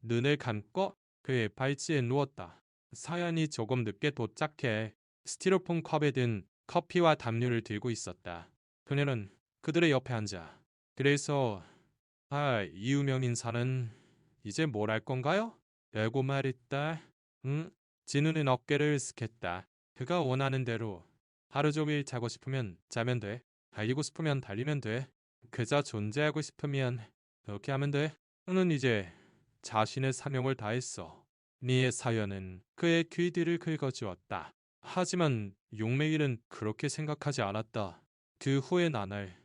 눈을 감고 그의 발치에 누웠다. 사연이 조금 늦게 도착해 스티로폼 컵에 든 커피와 담요를 들고 있었다. 그녀는 그들의 옆에 앉아. 그래서 이유명 인사는 이제 뭘 할 건가요? 라고 말했다. 응? 진우는 어깨를 으쓱했다. 그가 원하는 대로 하루 종일 자고 싶으면 자면 돼. 달리고 싶으면 달리면 돼. 그저 존재하고 싶으면 그렇게 하면 돼. 너는 이제 자신의 사명을 다했어. 네의 사연은 그의 귀뒤를 긁어주었다. 하지만 용매일은 그렇게 생각하지 않았다. 그 후에 나날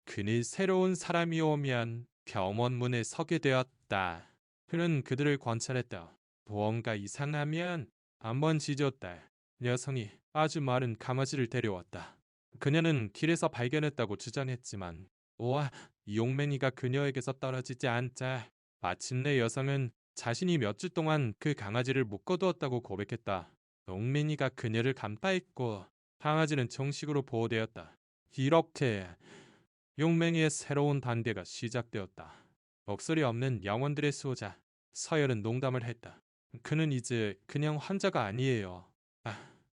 그는 새로운 사람이 오면 병원 문에 서게 되었다. 그는 그들을 관찰했다. 무언가 이상하면 한번 지졌다. 여성이 아주 마른 강아지를 데려왔다. 그녀는 길에서 발견했다고 주장했지만 우와 용맹이가 그녀에게서 떨어지지 않자 마침내 여성은 자신이 몇 주 동안 그 강아지를 묶어두었다고 고백했다. 용맹이가 그녀를 간파했고 강아지는 정식으로 보호되었다. 이렇게 용맹이의 새로운 단계가 시작되었다. 목소리 없는 영혼들의 수호자 서열은 농담을 했다. 그는 이제 그냥 환자가 아니에요.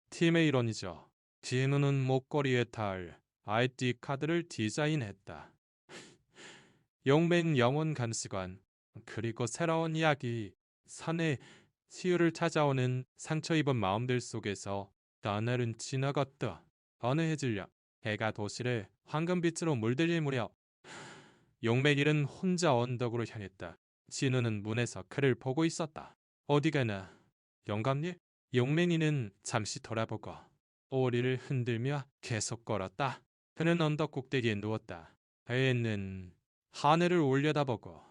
팀의 일원이죠. 진우는 목걸이에 달 ID 카드를 디자인했다. 용맹 영혼 간수관 그리고 새로운 이야기 산의 치유를 찾아오는 상처 입은 마음들 속에서 나날은 지나갔다. 어느 해질녘 해가 도시를 황금빛으로 물들일 무렵 용맹이는 혼자 언덕으로 향했다. 진우는 문에서 그를 보고 있었다. 어디 가나? 영감님? 용맹이는 잠시 돌아보고 오리를 흔들며 계속 걸었다. 그는 언덕 꼭대기에 누웠다. 배에는 하늘을 올려다보고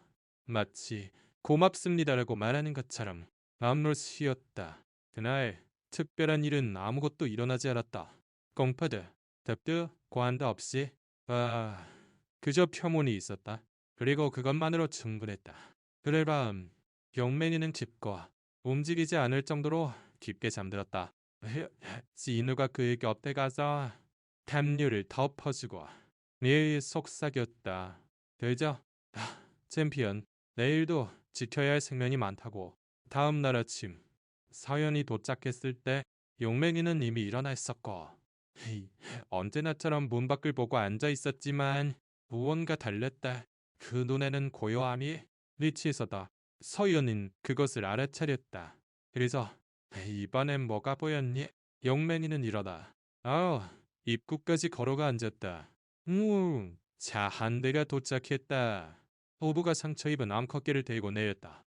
마치 고맙습니다라고 말하는 것처럼 마음으로 쉬었다. 그날 특별한 일은 아무것도 일어나지 않았다. 공파드, 덥드, 고한도 없이 그저 표문이 있었다. 그리고 그것만으로 충분했다. 그날 밤 용맹이는 짚고 움직이지 않을 정도로 깊게 잠들었다. 진우가 그의 곁에 가서 담요를 덮어주고 네 속삭였다. 되죠? 챔피언, 내일도 지켜야 할 생명이 많다고. 다음 날 아침 서연이 도착했을 때 용맹이는 이미 일어나 있었고 언제나처럼 문 밖을 보고 앉아 있었지만 무언가 달랐다. 그 눈에는 고요함이 리치에서다. 서연은 그것을 알아차렸다. 그래서 이번엔 뭐가 보였니? 용맹이는 일어나 입구까지 걸어가 앉았다. 차 한 대가 도착했다. 호부가 상처 입은 암컷개를 들고 내렸다.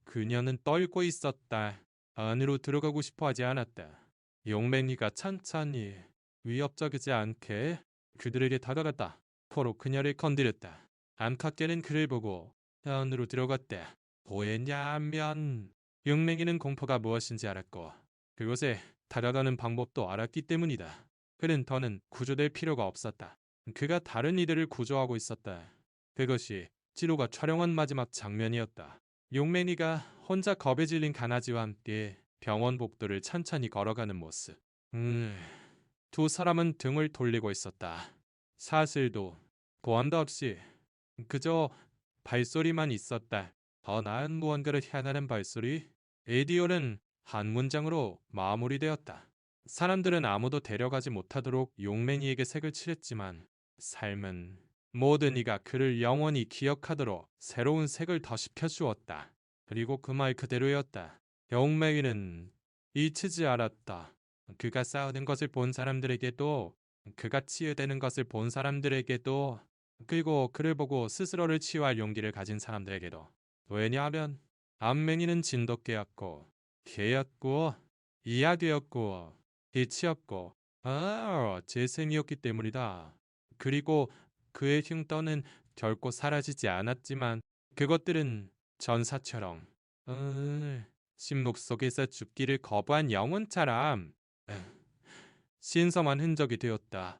그녀는 떨고 있었다. 안으로 들어가고 싶어 하지 않았다. 용맹이가 천천히 위협적이지 않게 그들에게 다가갔다. 코로 그녀를 건드렸다. 암컷개는 그를 보고 안으로 들어갔다. 보였냐면 용맹이는 공포가 무엇인지 알았고 그곳에 다가가는 방법도 알았기 때문이다. 그는 더는 구조될 필요가 없었다. 그가 다른 이들을 구조하고 있었다. 그것이 지로가 촬영한 마지막 장면이었다. 용맹이가 혼자 겁에 질린 강아지와 함께 병원 복도를 천천히 걸어가는 모습. 두 사람은 등을 돌리고 있었다. 사슬도 고함도 없이 그저 발소리만 있었다. 더 나은 무언가를 향하는 발소리. 에디오는 한 문장으로 마무리되었다. 사람들은 아무도 데려가지 못하도록 용맹이에게 색을 칠했지만 삶은 모든 이가 그를 영원히 기억하도록 새로운 색을 더시켜 주었다. 그리고 그 말 그대로였다. 용맹이는 잊히지 않았다. 그가 싸우는 것을 본 사람들에게도 그가 치유되는 것을 본 사람들에게도, 그리고 그를 보고 스스로를 치유할 용기를 가진 사람들에게도. 왜냐하면 암맹이는 진돗개였고, 개였고, 이야기였고, 빛이었고, 재생이었기 때문이다. 그리고 그의 흉터는 결코 사라지지 않았지만 그것들은 전사처럼 심록 속에서 죽기를 거부한 영혼처럼 신성한 흔적이 되었다.